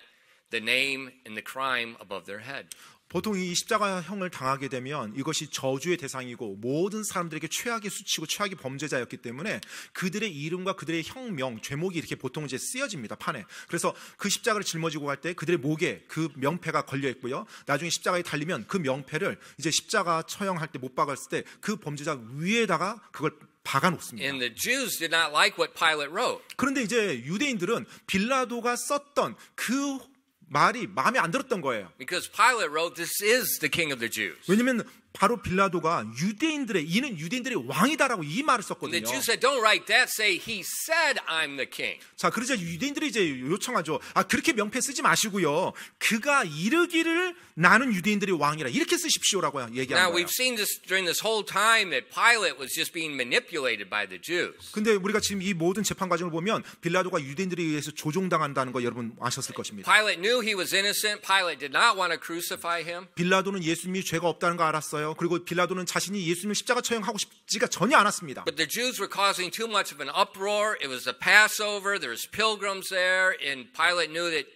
name and the crime above their head. 보통 이 십자가형을 당하게 되면 이것이 저주의 대상이고 모든 사람들에게 최악의 수치고 최악의 범죄자였기 때문에 그들의 이름과 그들의 형명, 죄목이 이렇게 보통 이제 쓰여집니다, 판에. 그래서 그 십자가를 짊어지고 갈 때 그들의 목에 그 명패가 걸려 있고요. 나중에 십자가에 달리면 그 명패를 이제 십자가 처형할 때 못 박았을 때 그 범죄자 위에다가 그걸 박아 놓습니다. And the Jews did not like what Pilate wrote. 그런데 이제 유대인들은 빌라도가 썼던 그 말이 마음에 안 들었던 거예요. Because Pilate wrote, this is the king of the Jews. 왜냐하면 바로 빌라도가 이는 유대인들의 왕이다라고 이 말을 And 썼거든요. the Jews said, don't write that. Say, he said, I'm the king. 자, 그러자 유대인들이 이제 요청하죠. 그렇게 명패 쓰지 마시고요. 그가 이르기를 나는 유대인들의 왕이라 이렇게 쓰십시오라고 얘기하는 Now, 거예요. we've seen this during this whole time that Pilate was just being manipulated by the Jews. 근데 우리가 지금 이 모든 재판 과정을 보면 빌라도가 유대인들에 의해서 조종당한다는 거 여러분 아셨을 것입니다. Pilate knew he was innocent. Pilate did not want to crucify him. 빌라도는 예수님이 죄가 없다는 거 알았어요. 그리고 빌라도는 자신이 예수님을 십자가 처형하고 싶지가 전혀 않았습니다. But the Jews were causing too much of an uproar. It was the Passover. There was pilgrims there. And Pilate knew that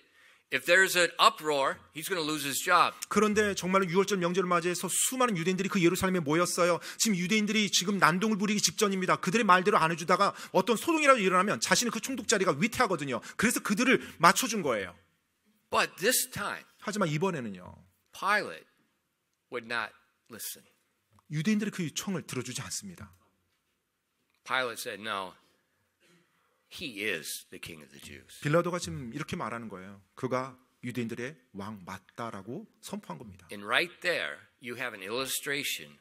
if there's an uproar, he's going to lose his job. 그런데 정말로 유월절 명절을 맞이해서 수많은 유대인들이 그 예루살렘에 모였어요. 지금 유대인들이 지금 난동을 부리기 직전입니다. 그들의 말대로 안 해주다가 어떤 소동이라도 일어나면 자신의 그 총독자리가 위태하거든요. 그래서 그들을 맞춰준 거예요. But this time, 하지만 이번에는요. Pilate would not listen. 유대인들의 그 청을 들어주지 않습니다. Pilate said, no, he is the king of the Jews. 빌라도가 지금 이렇게 말하는 거예요. 그가 유대인들의 왕 맞다라고 선포한 겁니다. And right there, you have an illustration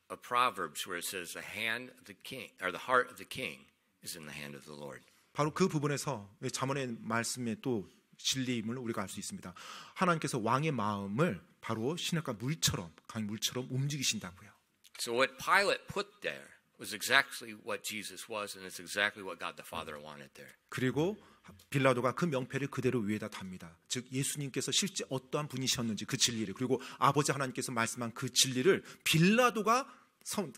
of Proverbs where it says the hand of the king, or the heart of the king is in the hand of the Lord. 바로 그 부분에서 잠언의 말씀에 또 진리임을 우리가 알 수 있습니다. 하나님께서 왕의 마음을 바로 신약과 물처럼 강의 물처럼 움직이신다고요. So what Pilate put there was exactly what Jesus was, and it's exactly what God the Father wanted there. 그리고 빌라도가 그 명패를 그대로 위에다 답니다. 즉 예수님께서 실제 어떠한 분이셨는지 그 진리를, 그리고 아버지 하나님께서 말씀한 그 진리를 빌라도가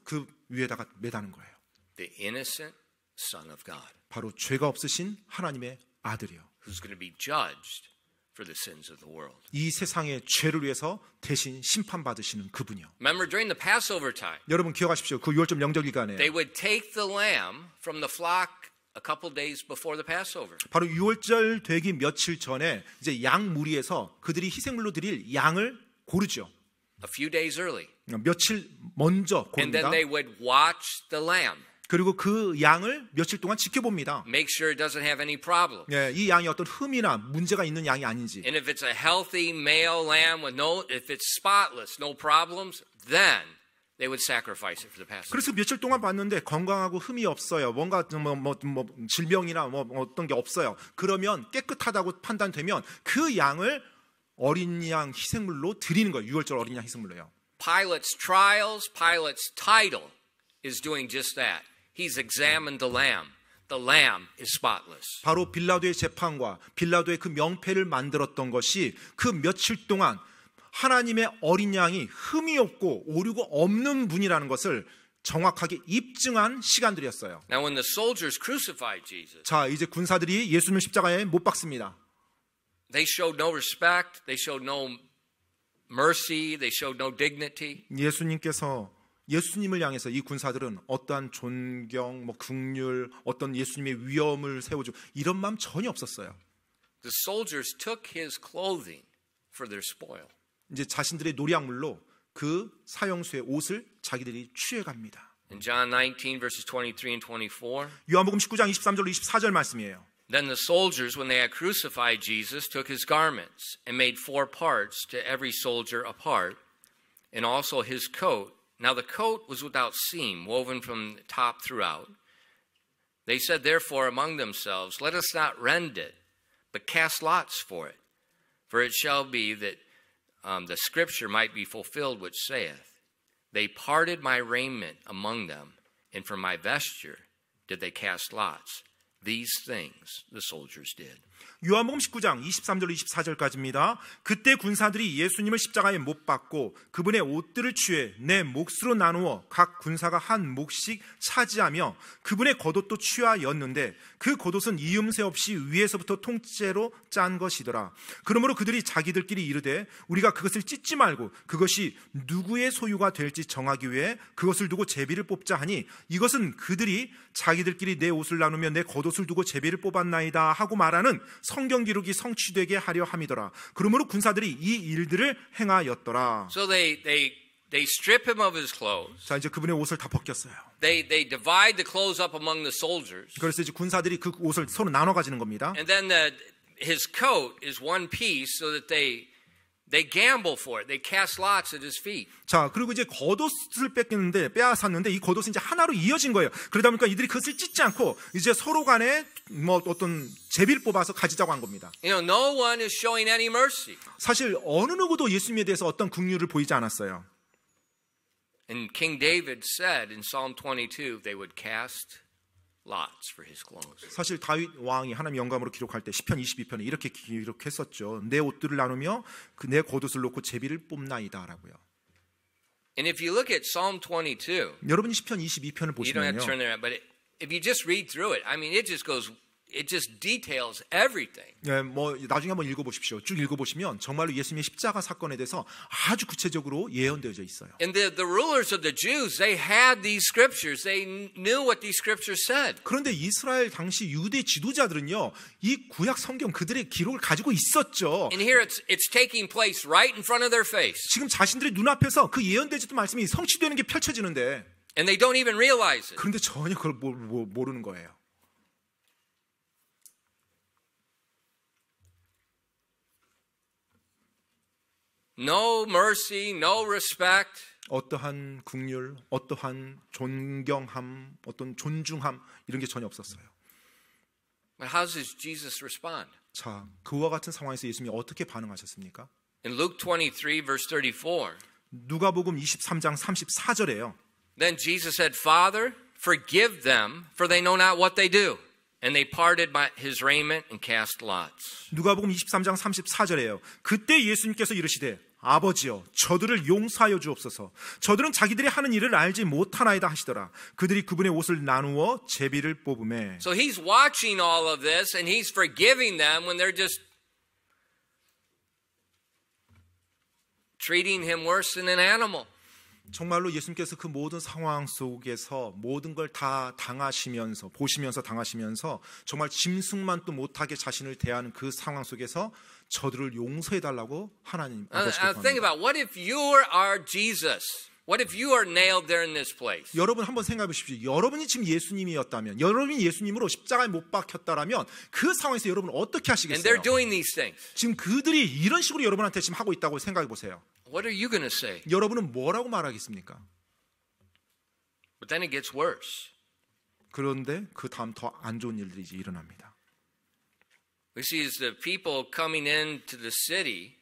그 위에다가 매다는 거예요. The innocent Son of God, 바로 죄가 없으신 하나님의 아들이요. who's going to be judged for the sins of the world. 이 세상의 죄를 위해서 대신 심판받으시는 그분이요. Remember, during the Passover time, 여러분 기억하십시오. 그 유월절 명절 기간에 they would take the lamb from the flock a couple days before the Passover. 바로 유월절 되기 며칠 전에 이제 양 무리에서 그들이 희생물로 드릴 양을 고르죠. A few days early. 며칠 먼저 And then 고릅니다. they would watch the lamb. 그리고 그 양을 며칠 동안 지켜봅니다. Make sure it doesn't have any problem. 예, 이 양이 어떤 흠이나 문제가 있는 양이 아닌지. And if it's a healthy male lamb with if it's spotless, no problems, then they would sacrifice it for the Passover. 그래서 며칠 동안 봤는데 건강하고 흠이 없어요. 뭔가 질병이나 어떤 게 없어요. 그러면 깨끗하다고 판단되면 그 양을 어린 양 희생물로 드리는 거예요. 유월절 어린 양 희생물로요. Pilate's trials, Pilate's title is doing just that. He's examined the lamb. The lamb is spotless. 바로 빌라도의 재판과 빌라도의 그 명패를 만들었던 것이 그 며칠 동안 하나님의 어린 양이 흠이 없고 오류가 없는 분이라는 것을 정확하게 입증한 시간들이었어요. Now when the soldiers crucified Jesus, 자, 이제 군사들이 예수님을 십자가에 못 박습니다. they showed no respect, they showed no mercy, they showed no dignity. 예수님을 향해서 이 군사들은 어떠한 존경, 긍휼, 어떤 예수님의 위엄을 세워주고 이런 마음 전혀 없었어요. The soldiers took his clothing for their spoil. 이제 자신들의 노략물로 그 사형수의 옷을 자기들이 취해갑니다. In John 19 verses 23 and 24, 요한복음 19장 23절 24절 말씀이에요. then the soldiers, when they had crucified Jesus, took his garments and made 4 parts to every soldier a part, and also his coat. Now the coat was without seam, woven from the top throughout. They said therefore among themselves, let us not rend it, but cast lots for it. For it shall be that the scripture might be fulfilled, which saith, they parted my raiment among them, and for my vesture did they cast lots. These things the soldiers did. 요한복음 19장 23절 24절까지입니다. 그때 군사들이 예수님을 십자가에 못 박고 그분의 옷들을 취해 내 몫으로 나누어 각 군사가 한 몫씩 차지하며 그분의 겉옷도 취하였는데 그 겉옷은 이음새 없이 위에서부터 통째로 짠 것이더라. 그러므로 그들이 자기들끼리 이르되 우리가 그것을 찢지 말고 그것이 누구의 소유가 될지 정하기 위해 그것을 두고 제비를 뽑자 하니 이것은 그들이 자기들끼리 내 옷을 나누며 내 겉옷을 두고 제비를 뽑았나이다 하고 말하는 성경 기록이 성취되게 하려 함이더라. 그러므로 군사들이 이 일들을 행하였더라. So they strip him of his clothes. 자, 이제 그분의 옷을 다 벗겼어요. They divide the clothes up among the soldiers. 그래서 이제 군사들이 그 옷을 서로 나눠 가지는 겁니다. And then his coat is one piece so that they gamble for it. They cast lots at his feet. 자, 그리고 이제 겉옷을 빼앗았는데 이 겉옷은 이제 하나로 이어진 거예요. 그러다 보니까 이들이 그것을 찢지 않고 이제 서로 간에 어떤 제비를 뽑아서 가지자고 한 겁니다. You know, no one is showing any mercy. 사실 어느 누구도 예수님에 대해서 어떤 긍휼을 보이지 않았어요. And King David said in Psalm 22, they would cast lots for his clothes. 사실 다윗 왕이 하나님 영감으로 기록할 때 시편 22편에 이렇게 기록했었죠. 내 옷들을 나누며 내 겉옷을 놓고 제비를 뽑나이다라고요. And if you look at Psalm 22, 여러분이 시편 22편을 you don't have to 보시면요. turn there, but if you just read through it, I mean, it just details everything. 네, 나중에 한번 읽어보십시오. 쭉 읽어보시면 정말로 예수님의 십자가 사건에 대해서 아주 구체적으로 예언되어져 있어요. And the rulers of the Jews, they had these scriptures. They knew what these scriptures said. 그런데 이스라엘 당시 유대 지도자들은요, 이 구약 성경 그들의 기록을 가지고 있었죠. And here it's taking place right in front of their face. 지금 자신들의 눈앞에서 그 예언되지도 말씀이 성취되는 게 펼쳐지는데, And they don't even realize it. 그런데 전혀 그걸 모르는 거예요. No mercy, no respect. 어떠한 긍휼, 어떠한 존경함, 어떤 존중함 이런 게 전혀 없었어요. But how does Jesus respond? 자, 그와 같은 상황에서 예수님이 어떻게 반응하셨습니까? In Luke 23 verse 34, 누가복음 23장 34절에요. then Jesus said, Father, forgive them, for they know not what they do. And they parted his raiment and cast lots. 누가복음 23장 34절에요. 그때 예수님께서 이르시되 아버지여 저들을 용서하여 주옵소서. 저들은 자기들이 하는 일을 알지 못하나이다 하시더라. 그들이 그분의 옷을 나누어 제비를 뽑으매. So he's watching all of this and he's forgiving them when they're just treating him worse than an animal. 정말로 예수님께서 그 모든 상황 속에서 모든 걸 다 당하시면서 당하시면서 정말 짐승만도 못하게 자신을 대하는 그 상황 속에서 저들을 용서해달라고 하나님 아버지께 Now think 구합니다. about what if you are Jesus? What if you are nailed there in this place? 여러분 한번 생각해 보십시오. 여러분이 지금 예수님이었다면, 여러분이 예수님으로 십자가에 못 박혔다라면 그 상황에서 여러분 어떻게 And 하시겠어요? they're doing these things. 지금 그들이 이런 식으로 여러분한테 지금 하고 있다고 생각해 보세요. What are you going to say? 여러분은 뭐라고 말하겠습니까? But then it gets worse. 그런데 그 다음 더 안 좋은 일들이 이제 일어납니다. We see as the people coming into the city,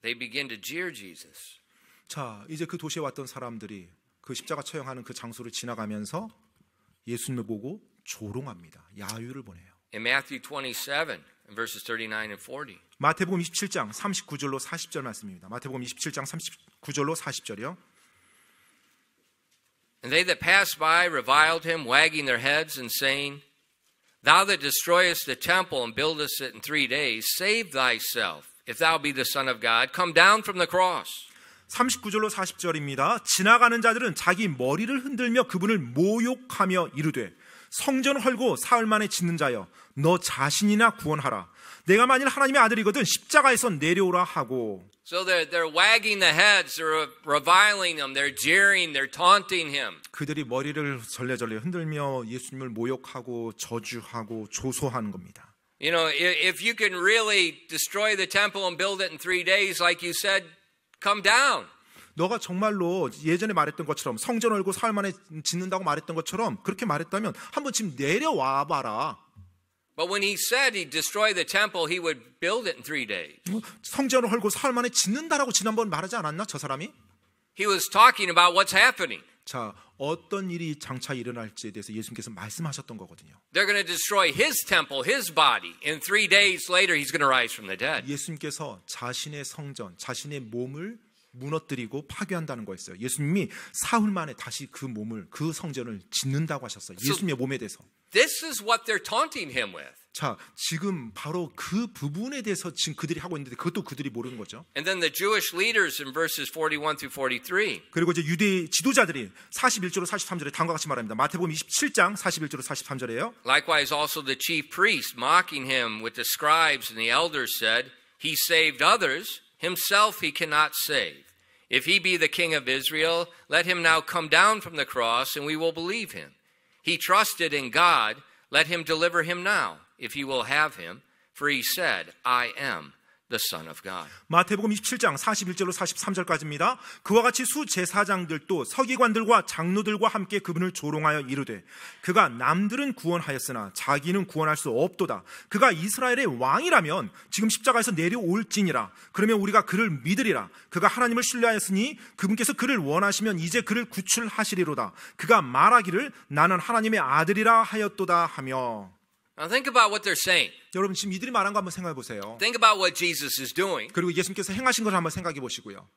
they begin to jeer Jesus. 자, 이제 그 도시에 왔던 사람들이 그 십자가 처형하는 그 장소를 지나가면서 예수님을 보고 조롱합니다. 야유를 보내요. In Matthew 27, verses 39 and 40. 마태복음 27장 39절로 40절 말씀입니다. 마태복음 27장 39절로 40절이요. And they that passed by reviled him, wagging their heads and saying, Thou that destroyest the temple and buildest it in 3 days, save thyself. If thou be the Son of God, come down from the cross. 39절로 40절입니다. 지나가는 자들은 자기 머리를 흔들며 그분을 모욕하며 이르되 성전을 헐고 사흘 만에 짓는 자여 너 자신이나 구원하라. 내가 만일 하나님의 아들이거든 십자가에서 내려오라 하고. So they're wagging the heads, they're reviling him, they're jeering, they're taunting him. 그들이 머리를 절레절레 흔들며 예수님을 모욕하고 저주하고 조소하는 겁니다. You know, if you can really destroy the temple and build it in 3 days, like you said, come down. 너가 정말로 예전에 말했던 것처럼 성전 얼고 사흘 만에 짓는다고 말했던 것처럼 그렇게 말했다면 한번 지금 내려와 봐라. But when he said he'd destroy the temple, he would build it in 3 days. 성전을 헐고 사흘 만에 짓는다라고 지난번 말하지 않았나 저 사람이? He was talking about what's happening. 자, 어떤 일이 장차 일어날지에 대해서 예수님께서 말씀하셨던 거거든요. They're going to destroy his temple, his body. In 3 days later, he's going to rise from the dead. 예수님께서 자신의 성전, 자신의 몸을 무너뜨리고 파괴한다는 거였어요. 예수님이 사흘 만에 다시 그 몸을, 그 성전을 짓는다고 하셨어요. 예수님의 몸에 대해서. This is what they're taunting him with. 자, 지금 바로 그 부분에 대해서 지금 그들이 하고 있는데 그것도 그들이 모르는 거죠. And then the Jewish leaders in verses 41 through 43. 그리고 이제 유대 지도자들이 41절로 43절에 다음과 같이 말합니다. 마태복음 27장 41절로 43절이에요. Likewise also the chief priests mocking him with the scribes and the elders said, He saved others, himself he cannot save. If he be the king of Israel, let him now come down from the cross and we will believe him. He trusted in God, let him deliver him now, if he will have him, for he said, I am the Son of God. 마태복음 27장 41절로 43절까지입니다. 그와 같이 수제사장들도 서기관들과 장로들과 함께 그분을 조롱하여 이르되 그가 남들은 구원하였으나 자기는 구원할 수 없도다. 그가 이스라엘의 왕이라면 지금 십자가에서 내려올지니라. 그러면 우리가 그를 믿으리라. 그가 하나님을 신뢰하였으니 그분께서 그를 원하시면 이제 그를 구출하시리로다. 그가 말하기를 나는 하나님의 아들이라 하였도다 하며. Now think about what they're saying. 여러분 지금 이들이 말한 거 한번 생각해 보세요. Think about what Jesus is doing. 그리고 예수님께서 행하신 것을 한번 생각해 보시고요.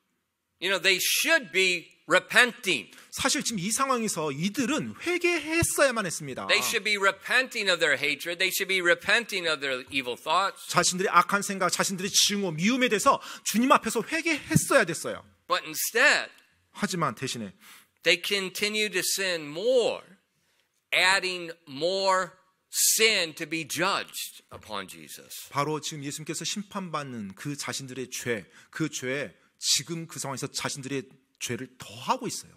You know, they should be repenting. 사실 지금 이 상황에서 이들은 회개했어야만 했습니다. They should be repenting of their hatred. They should be repenting of their evil thoughts. 자신들의 악한 생각, 자신들의 증오, 미움에 대해서 주님 앞에서 회개했어야 됐어요. But instead, 하지만 대신에 they continue to sin more, adding more sin to be judged upon Jesus. 바로 지금 예수님께서 심판받는 그 자신들의 죄, 그 죄에 지금 그 상황에서 자신들의 죄를 더하고 있어요.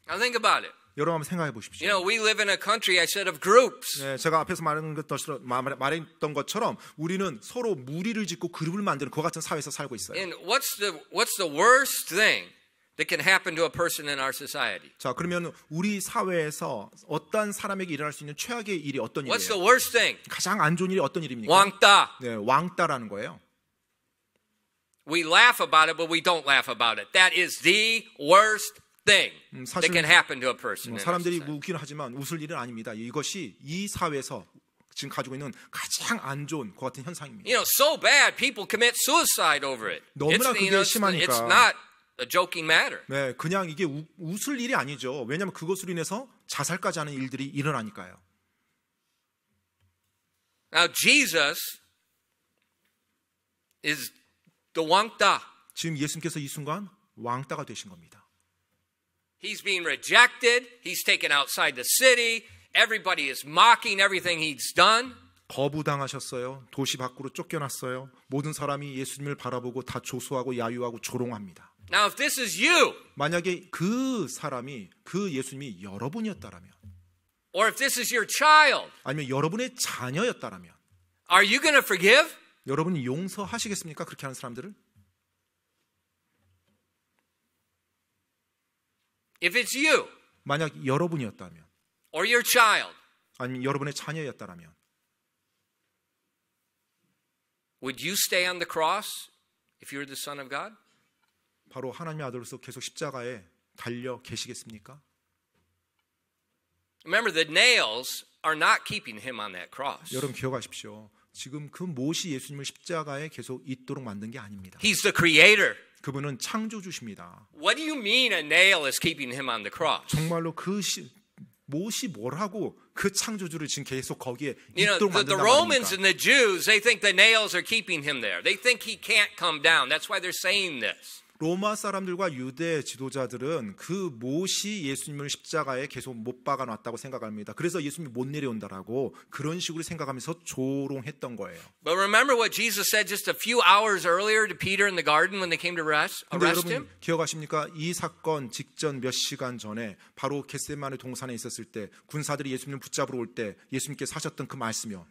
Now think about it. 여러분 한번 생각해 보십시오. You know, we live in a country, I said, of groups. 네, 제가 앞에서 말했던 것처럼 우리는 서로 무리를 짓고 그룹을 만드는 그와 같은 사회에서 살고 있어요. And what's the worst thing that can happen to a person in our society? 자, 그러면 우리 사회에서 어떤 사람에게 일어날 수 있는 최악의 일이 어떤 What's the 일이에요? worst thing? 가장 안 좋은 일이 어떤 일입니까? 왕따. 네, 왕따라는 거예요. We laugh about it, but we don't laugh about it. That is the worst thing that can happen to a person. in our 사람들이 society. 웃기는 하지만 웃을 일은 아닙니다. 이것이 이 사회에서 지금 가지고 있는 가장 안 좋은 그 같은 현상입니다. You know, so bad people commit suicide over it. 너무나 그게 심하니까. It's not a joking matter. 네, 그냥 이게 웃을 일이 아니죠. 왜냐하면 그것으로 인해서 자살까지 하는 일들이 일어나니까요. Now Jesus is the 왕따. 지금 예수님께서 이 순간 왕따가 되신 겁니다. He's being rejected. He's taken outside the city. Everybody is mocking everything he's done. 거부당하셨어요. 도시 밖으로 쫓겨났어요. 모든 사람이 예수님을 바라보고 다 조소하고 야유하고 조롱합니다. Now, if this is you, 만약에 그 사람이 그 예수님이 여러분이었다라면, or if this is your child, 아니면 여러분의 자녀였다라면, are you going to forgive? 여러분이 용서하시겠습니까? 그렇게 하는 사람들을? If it's you 만약 여러분이었다면, or your child, 아니면 여러분의 자녀였다면, would you stay on the cross if you were the Son of God? 바로 하나님의 아들로서 계속 십자가에 달려 계시겠습니까? Remember, the nails are not keeping him on that cross. 여러분 기억하십시오. 지금 그 못이 예수님을 십자가에 계속 있도록 만든 게 아닙니다. He's the creator. 그분은 창조주십니다. What do you mean a nail is keeping him on the cross? 정말로 그 못이 뭐라고 그 창조주를 지금 계속 거기에 You know, 있도록 the 만든단 Romans 말입니까? and the Jews, they think the nails are keeping him there. They think he can't come down. That's why they're saying this. 로마 사람들과 유대 지도자들은 그 못이 예수님을 십자가에 계속 못 박아놨다고 생각합니다. 그래서 예수님이 못 내려온다라고 그런 식으로 생각하면서 조롱했던 거예요. But remember what Jesus said just a few hours earlier to Peter in the garden when they came to arrest 여러분 him? 기억하십니까? 이 사건 직전 몇 시간 전에 바로 겟세마네 동산에 있었을 때 군사들이 예수님을 붙잡으러 올 때 예수님께서 하셨던 그 말씀이요.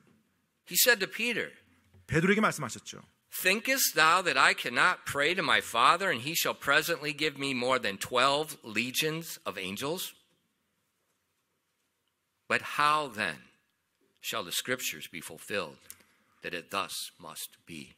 He said to Peter, 베드로에게 말씀하셨죠. Thinkest thou that I cannot pray to my Father, and he shall presently give me more than 12 legions of angels? But how then shall the scriptures be fulfilled, that it thus must be?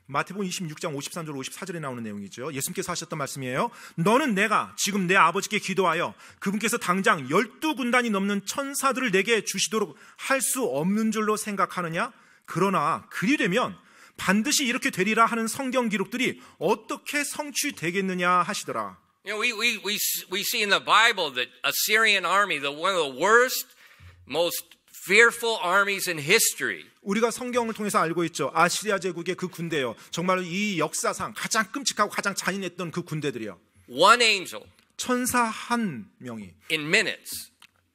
마태복음 26장 53절 54절에 나오는 내용이죠. 예수님께서 하셨던 말씀이에요. 너는 내가 지금 내 아버지께 기도하여 그분께서 당장 12군단이 넘는 천사들을 내게 주시도록 할 수 없는 줄로 생각하느냐? 그러나 그리 되면 반드시 이렇게 되리라 하는 성경 기록들이 어떻게 성취되겠느냐 하시더라. You know, we see in the Bible that Assyrian army, one of the worst, most fearful armies in history. 우리가 성경을 통해서 알고 있죠. 아시리아 제국의 그 군대요. 정말 이 역사상 가장 끔찍하고 가장 잔인했던 그 군대들이요. One angel 천사 한 명이 in minutes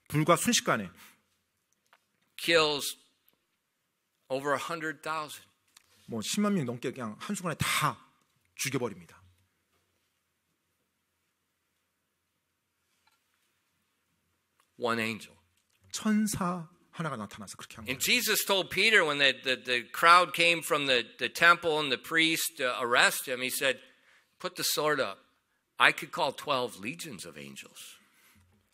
불과 순식간에 kills over 100,000. 뭐 10만 명 넘게 그냥 한순간에 다 죽여버립니다. One angel. 천사 하나가 나타나서 그렇게 한 거예요. And Jesus told Peter when the crowd came from the temple and the priest to arrest him, he said, put the sword up. I could call 12 legions of angels.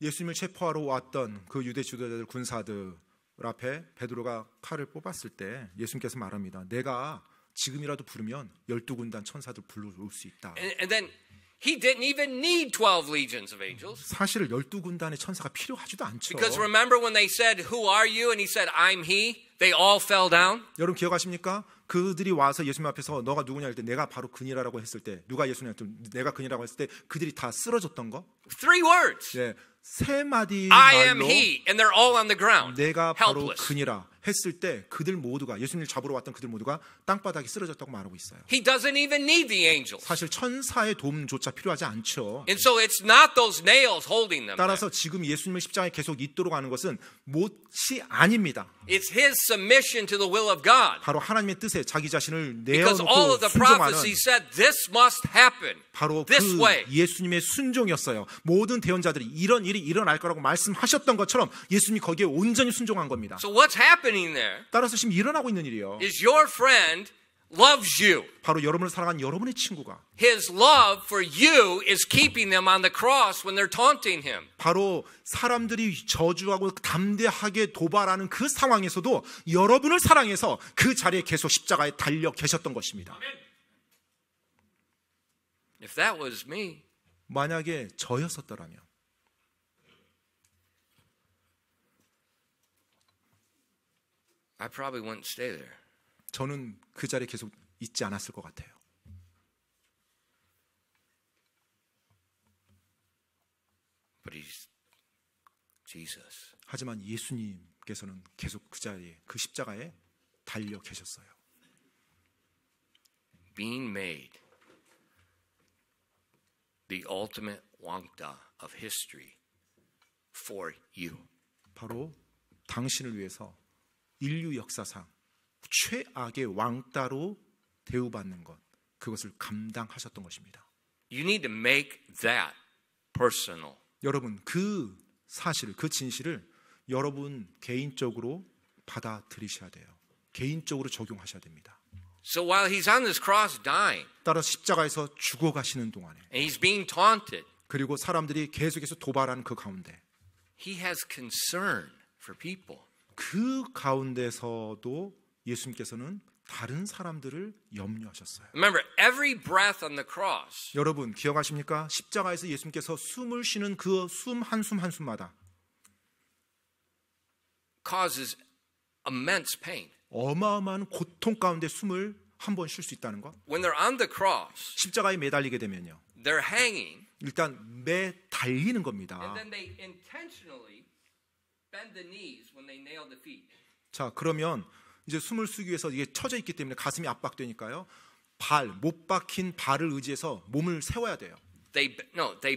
예수님을 체포하러 왔던 그 유대 지도자들 군사들 앞에 베드로가 칼을 뽑았을 때 예수님께서 말합니다. 내가 지금이라도 부르면 12군단 천사들 불러올 수 있다. And then he didn't even need 12 legions of angels. 사실 12군단의 천사가 필요하지도 않죠. Because remember when they said, who are you? And he said, I'm he. They all fell down. 여러분 기억하십니까? 그들이 와서 예수님 앞에서 너가 누구냐 할 때 내가 바로 그니라라고 했을 때 누가 예수님한테 내가 그니라고 했을 때 그들이 다 쓰러졌던 거? 3 words. 네, 세 마디 I am 말로 he. And they're all on the ground. 내가 바로 helpless. 그니라 했을 때 그들 모두가 예수님을 잡으러 왔던 그들 모두가 땅바닥에 쓰러졌다고 말하고 있어요. He doesn't even need the angels. 사실 천사의 도움조차 필요하지 않죠. And so it's not those nails holding them. 따라서 지금 예수님을 십자가에 계속 있도록 하는 것은 못이 아닙니다. It's his submission to the will of God. 바로 하나님의 뜻에 자기 자신을 Because all 내어놓고 of the 순종하는 prophecies said this must happen 바로 this 그 way. 예수님의 순종이었어요. 모든 대언자들이 이런 일이 일어날 거라고 말씀하셨던 것처럼 예수님이 거기에 온전히 순종한 겁니다. So what's happening there 따라서 지금 일어나고 있는 일이요. is your friend loves you. 바로 여러분을 사랑한 여러분의 친구가 His love for you is keeping them on the cross when they're taunting him. 바로 사람들이 저주하고 담대하게 도발하는 그 상황에서도 여러분을 사랑해서 그 자리에 계속 십자가에 달려 계셨던 것입니다. If that was me, 만약에 저였었더라면 I probably wouldn't stay there. 저는 그 자리에 계속 있지 않았을 것 같아요. But he's Jesus. 하지만 예수님께서는 계속 그 자리에 그 십자가에 달려 계셨어요. Being made the ultimate 왕따 of history for you. 바로 당신을 위해서 인류 역사상 최악의 왕따로 대우받는 것, 그것을 감당하셨던 것입니다. You need to make that personal. 여러분 그 사실, 그 진실을 여러분 개인적으로 받아들이셔야 돼요. 개인적으로 적용하셔야 됩니다. So while he's on this cross dying, 따라서 십자가에서 죽어가시는 동안에 and he's being taunted, 그리고 사람들이 계속해서 도발하는 그 가운데 he has concern for people. 그 가운데서도 예수님께서는 다른 사람들을 염려하셨어요. Remember, every breath on the cross 여러분 기억하십니까? 십자가에서 예수님께서 숨을 쉬는 그 숨 한숨 한숨마다 causes immense pain. 어마어마한 고통 가운데 숨을 한 번 쉴 수 있다는 것. When they're on the cross, 십자가에 매달리게 되면요. they're hanging, 일단 매달리는 겁니다. and then they intentionally bend the knees when they nail the feet. 자, 그러면 이제 숨을 쉬기 위해서 이게 처져 있기 때문에 가슴이 압박되니까요. 못 박힌 발을 의지해서 몸을 세워야 돼요. They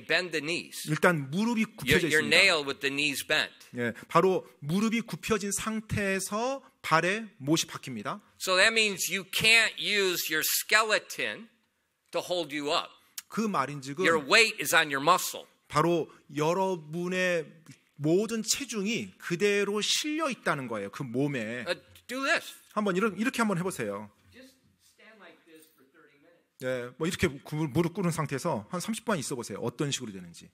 bend the knees. 일단 무릎이 굽혀져 You're 있습니다. nailed with the knees bent. 예, 바로 무릎이 굽혀진 상태에서 발에 못이 박힙니다. So that means you can't use your skeleton to hold you up. 그 말인즉은 Your weight is on your muscle. 바로 여러분의 모든 체중이 그대로 실려 있다는 거예요. 그 몸에. Do this. 한번 이렇게 한번 해보세요. Just stand like this for 30 minutes. 예, 뭐 이렇게 무릎 꿇은 상태에서 한 30분 있어 보세요. 어떤 식으로 되는지.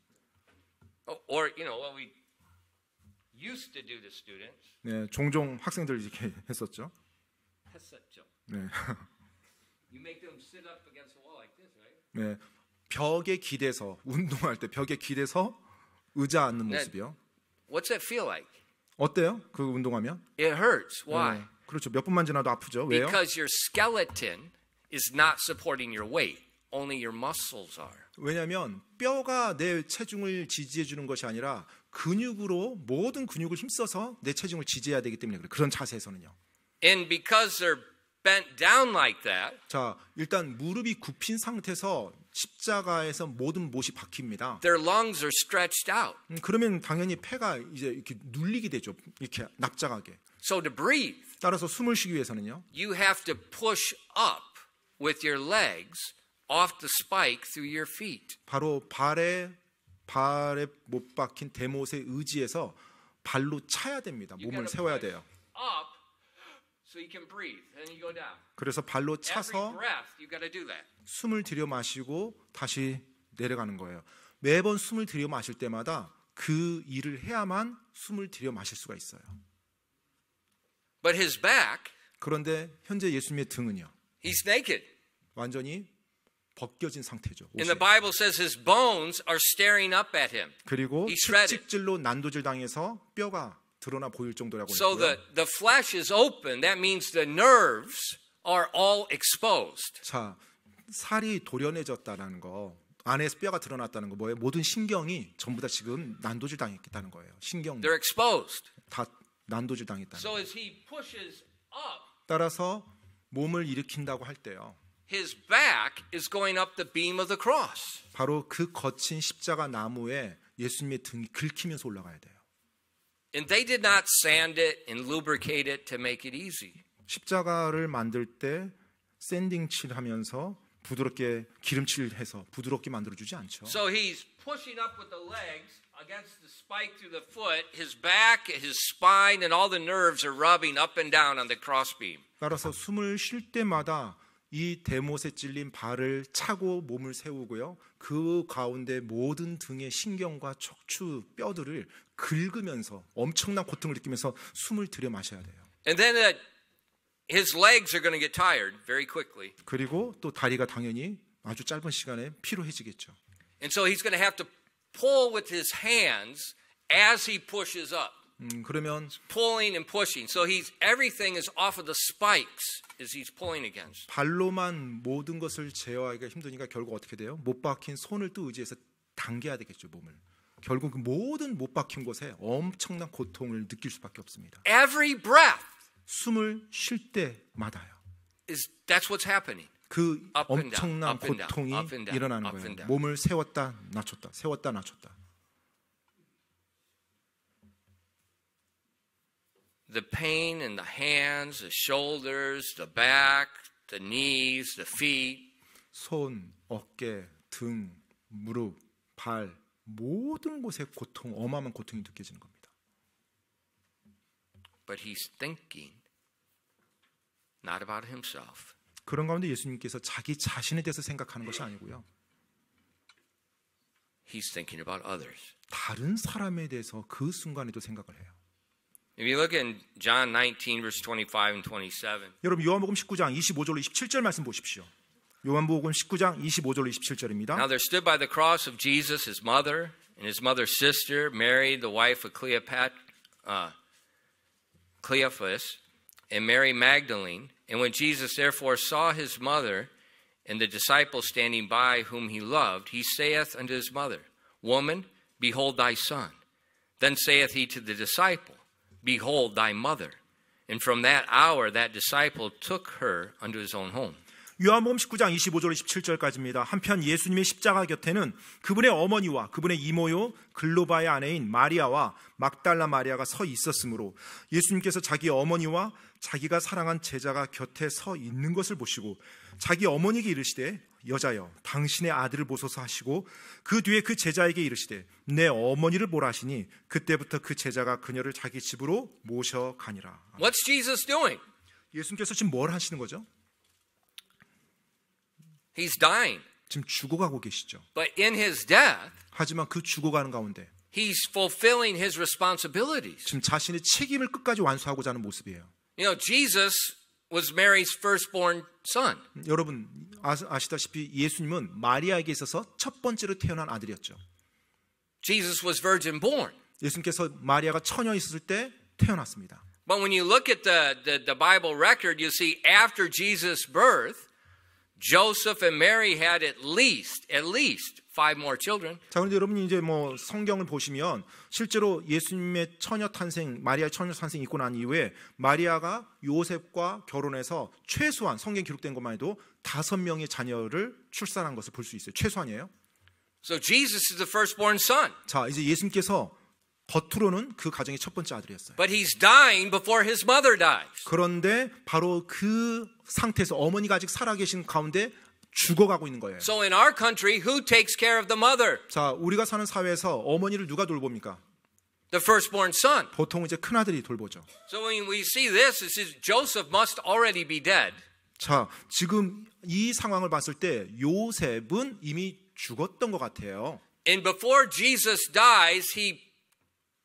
Or what we used to do to students. 네, 종종 학생들 이렇게 했었죠. 했었죠. 네, You make them sit up against the wall like this, right? 네, 벽에 기대서 운동할 때 벽에 기대서 의자 앉는 모습이요. What's that feel like? 어때요? 그 운동하면? It hurts. Why? 네, 그렇죠. 몇 분만 지나도 아프죠. 왜요? Because your skeleton is not supporting your weight. Only your muscles are. 왜냐하면 뼈가 내 체중을 지지해 주는 것이 아니라 근육으로 모든 근육을 힘써서 내 체중을 지지해야 되기 때문에 그래요. 그런 자세에서는요. And because they're bent down like that, 자, 일단 무릎이 굽힌 상태에서 십자가에서 모든 못이 박힙니다. their lungs are stretched out. 그러면 당연히 폐가 이제 이렇게 눌리게 되죠. 이렇게 납작하게. So to breathe, 따라서 숨을 쉬기 위해서는요. you have to push up with your legs off the spike through your feet. 바로 발에 못 박힌 대못에 의지해서 발로 차야 됩니다. You 몸을 gotta 세워야 push 돼요. up so you can breathe. Then you go down. 그래서 발로 Every 차서 breath, you got to do that. 숨을 들여 마시고 다시 내려가는 거예요. 매번 숨을 들여 마실 때마다 그 일을 해야만 숨을 들여 마실 수가 있어요. But his back, 그런데 현재 예수님의 등은요. he's naked. 완전히 벗겨진 상태죠. And 옷이. the Bible says his bones are staring up at him. 그리고 He's shredded. 채찍질로 난도질 당해서 뼈가 드러나 보일 정도라고 So 했고요. the flesh is open. That means the nerves are all exposed. 자, 살이 도련해졌다는 거, 안에서 뼈가 드러났다는 거 뭐예요? 모든 신경이 전부 다 지금 난도질 당했다는 거예요. 신경 They're exposed. 다 난도질 당했다는 So 거예요. as he pushes up, 따라서 몸을 일으킨다고 할 때요. his back is going up the beam of the cross. 바로 그 거친 십자가 나무에 예수님의 등이 긁히면서 올라가야 돼요. And they did not sand it and lubricate it to make it easy. 십자가를 만들 때 샌딩 칠하면서 부드럽게 기름칠해서 부드럽게 만들어주지 않죠. So he's pushing up with the legs against the spike through the foot. His back, his spine, and all the nerves are rubbing up and down on the crossbeam. 따라서 숨을 쉴 때마다 이 대못에 찔린 발을 차고 몸을 세우고요. 그 가운데 모든 등의 신경과 척추 뼈들을 긁으면서 엄청난 고통을 느끼면서 숨을 들여 마셔야 돼요. And then his legs are going to get tired very quickly. 그리고 또 다리가 당연히 아주 짧은 시간에 피로해지겠죠. And so he's going to have to pull with his hands as he pushes up. 그러면 Pulling and pushing. So everything is off of the spikes as he's pulling against. 발로만 모든 것을 제어하기가 힘드니까 결국 어떻게 돼요? 못 박힌 손을 또 의지해서 당겨야 되겠죠, 몸을. 결국 그 모든 못 박힌 곳에 엄청난 고통을 느낄 수밖에 없습니다. Every breath 숨을 쉴 때마다요. that's what's happening. 그 Up and down, 엄청난 up and down, 고통이 up and down, 일어나는 up 거예요. and down. 몸을 세웠다 낮췄다 세웠다 낮췄다. The pain in the hands, the shoulders, the back, the knees, the feet. 손, 어깨, 등, 무릎, 발 모든 곳에 고통, 어마어마한 고통이 느껴지는 겁니다. But he's thinking not about himself. 그런 가운데 예수님께서 자기 자신에 대해서 생각하는 것이 아니고요. he's thinking about others. 다른 사람에 대해서 그 순간에도 생각을 해요. If you look in John 19, verse 25 and 27, 여러분 요한복음 19장 25절로 27절 말씀 보십시오. 요한복음 19장 25절로 27절입니다. now there stood by the cross of Jesus his mother and his mother's sister, Mary, the wife of Cleophas, and Mary Magdalene. And when Jesus therefore saw his mother and the disciple standing by whom he loved, he saith unto his mother, Woman, behold thy son. Then saith he to the disciple, Behold thy mother. And from that hour that disciple took her unto his own home. 요한복음 19장 25절 27절까지입니다. 한편 예수님의 십자가 곁에는 그분의 어머니와 그분의 이모요 글로바의 아내인 마리아와 막달라 마리아가 서 있었으므로 예수님께서 자기 어머니와 자기가 사랑한 제자가 곁에 서 있는 것을 보시고 자기 어머니에게 이르시되 여자여 당신의 아들을 보소서 하시고 그 뒤에 그 제자에게 이르시되 내 어머니를 보라 하시니 그때부터 그 제자가 그녀를 자기 집으로 모셔가니라. What's Jesus doing? 예수님께서 지금 뭘 하시는 거죠? He's dying. 지금 죽어가고 계시죠. But in his death, 하지만 그 죽어가는 가운데 he's fulfilling his responsibilities. 지금 자신의 책임을 끝까지 완수하고자 하는 모습이에요. You know, Jesus was Mary's firstborn son. 여러분 아시다시피 예수님은 마리아에게 있어서 첫 번째로 태어난 아들이었죠. Jesus was virgin born. 예수님께서 마리아가 처녀 있었을 때 태어났습니다. But when you look at the Bible record, you see after Jesus' birth, Joseph and Mary had at least 5 more children. 자, 그런데 여러분이 이제 뭐 성경을 보시면 실제로 예수님의 처녀 탄생, 마리아의 처녀 탄생 있고 난 이후에 마리아가 요셉과 결혼해서 최소한 성경 기록된 것만 해도 5명의 자녀를 출산한 것을 볼 수 있어요. 최소한이에요. So Jesus is the firstborn son. 자, 이제 예수님께서 겉으로는 그 가정의 첫 번째 아들이었어요. But he's dying before his mother dies. 그런데 바로 그 상태에서 어머니가 아직 살아계신 가운데 죽어가고 있는 거예요. So in our country, who takes care of the mother? 자, 우리가 사는 사회에서 어머니를 누가 돌봅니까? The firstborn son. 보통 이제 큰 아들이 돌보죠. So when we see this, it says Joseph must already be dead. 자, 지금 이 상황을 봤을 때 요셉은 이미 죽었던 것 같아요. And before Jesus dies, he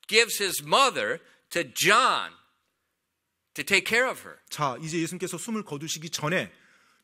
gives his mother to John to take care of her. 자, 이제 예수님께서 숨을 거두시기 전에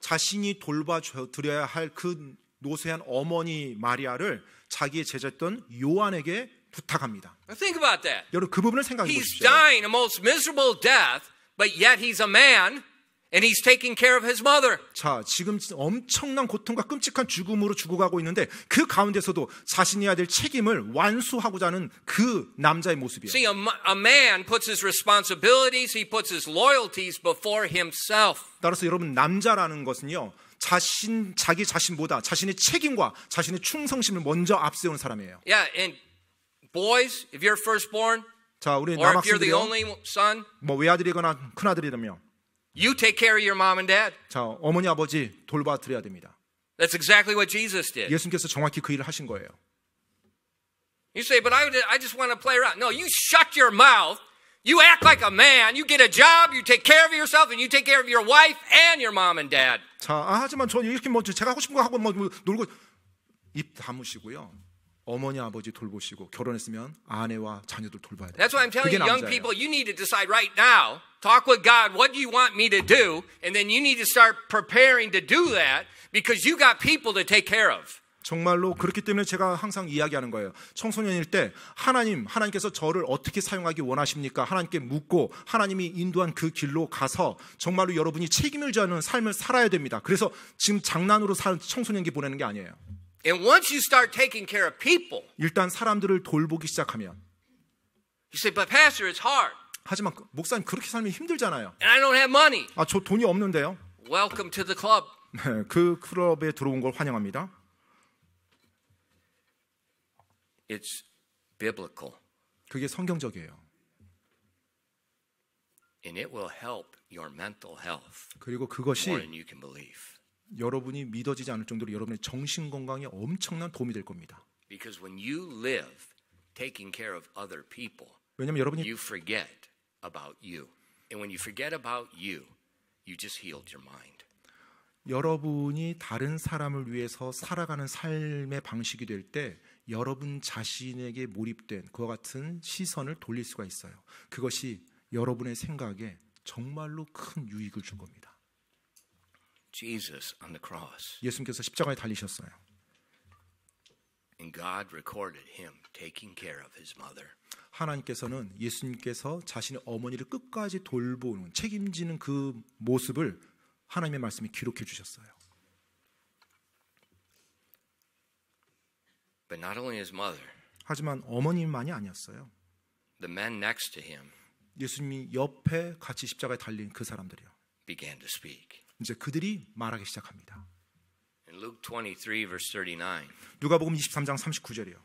자신이 돌봐드려야 할 그 노쇠한 어머니 마리아를 자기의 제자였던 요한에게 부탁합니다. Now think about that. 여러분 그 부분을 생각해 He's 보십시오. dying a most miserable death, but yet he's a man and he's taking care of his mother. 자, 지금 엄청난 고통과 끔찍한 죽음으로 죽어가고 있는데 그 가운데서도 자신이 해야 될 책임을 완수하고자 하는 그 남자의 모습이에요. See, a man puts his responsibilities, he puts his loyalties before himself. 따라서 여러분 남자라는 것은요 자기 자신보다 자신의 책임과 자신의 충성심을 먼저 앞세우는 사람이에요. Yeah, and boys, if you're firstborn, 자, 우리 or if you're the 남학생들이요 only son, 뭐 외아들이거나 큰아들이라며 you take care of your mom and dad. 자, 어머니 아버지 돌봐드려야 됩니다. That's exactly what Jesus did. 예수님께서 정확히 그 일을 하신 거예요. You say, but I just want to play around. No, you shut your mouth. You act like a man. You get a job. You take care of yourself, and you take care of your wife and your mom and dad. 자, 하지만 저 이렇게 뭐 제가 하고 싶은 거 하고 뭐 놀고 입 다무시고요. 어머니 아버지 돌보시고 결혼했으면 아내와 자녀들 돌봐야 돼요. That's why I'm telling 그게 you, young 남자예요. people, you need to decide right now. Talk with God. What do you want me to do? And then you need to start preparing to do that because you got people to take care of. 정말로 그렇기 때문에 제가 항상 이야기하는 거예요. 청소년일 때 하나님께서 저를 어떻게 사용하기 원하십니까? 하나님께 묻고 하나님이 인도한 그 길로 가서 정말로 여러분이 책임을 져야 하는 삶을 살아야 됩니다. 그래서 지금 장난으로 산 청소년기 보내는 게 아니에요. And once you start taking care of people, 일단 사람들을 돌보기 시작하면 you say, but pastor, it's hard. 하지만 목사님 그렇게 살면 힘들잖아요. And I don't have money. 저 돈이 없는데요. Welcome to the club. 네, 그 클럽에 들어온 걸 환영합니다. It's biblical. 그게 성경적이에요. And it will help your mental health 그리고 그것이 more than you can believe. 여러분이 믿어지지 않을 정도로 여러분의 정신 건강에 엄청난 도움이 될 겁니다. Because when you live taking care of other people, 왜냐하면 여러분이 you forget about you. And when you forget about you, you just healed your mind. 여러분이 다른 사람을 위해서 살아가는 삶의 방식이 될 때 여러분 자신에게 몰입된 그와 같은 시선을 돌릴 수가 있어요. 그것이 여러분의 생각에 정말로 큰 유익을 줄 겁니다. Jesus on the cross. 예수님께서 십자가에 달리셨어요. And God recorded him taking care of his mother. 하나님께서는 예수님께서 자신의 어머니를 끝까지 돌보는, 책임지는 그 모습을 하나님의 말씀에 기록해 주셨어요. But not only his mother, 하지만 어머님만이 아니었어요. the men next to him 예수님이 옆에 같이 십자가에 달린 그 사람들이요. began to speak. 이제 그들이 말하기 시작합니다. In Luke 23 verse 39, 누가복음 23장 39절이요.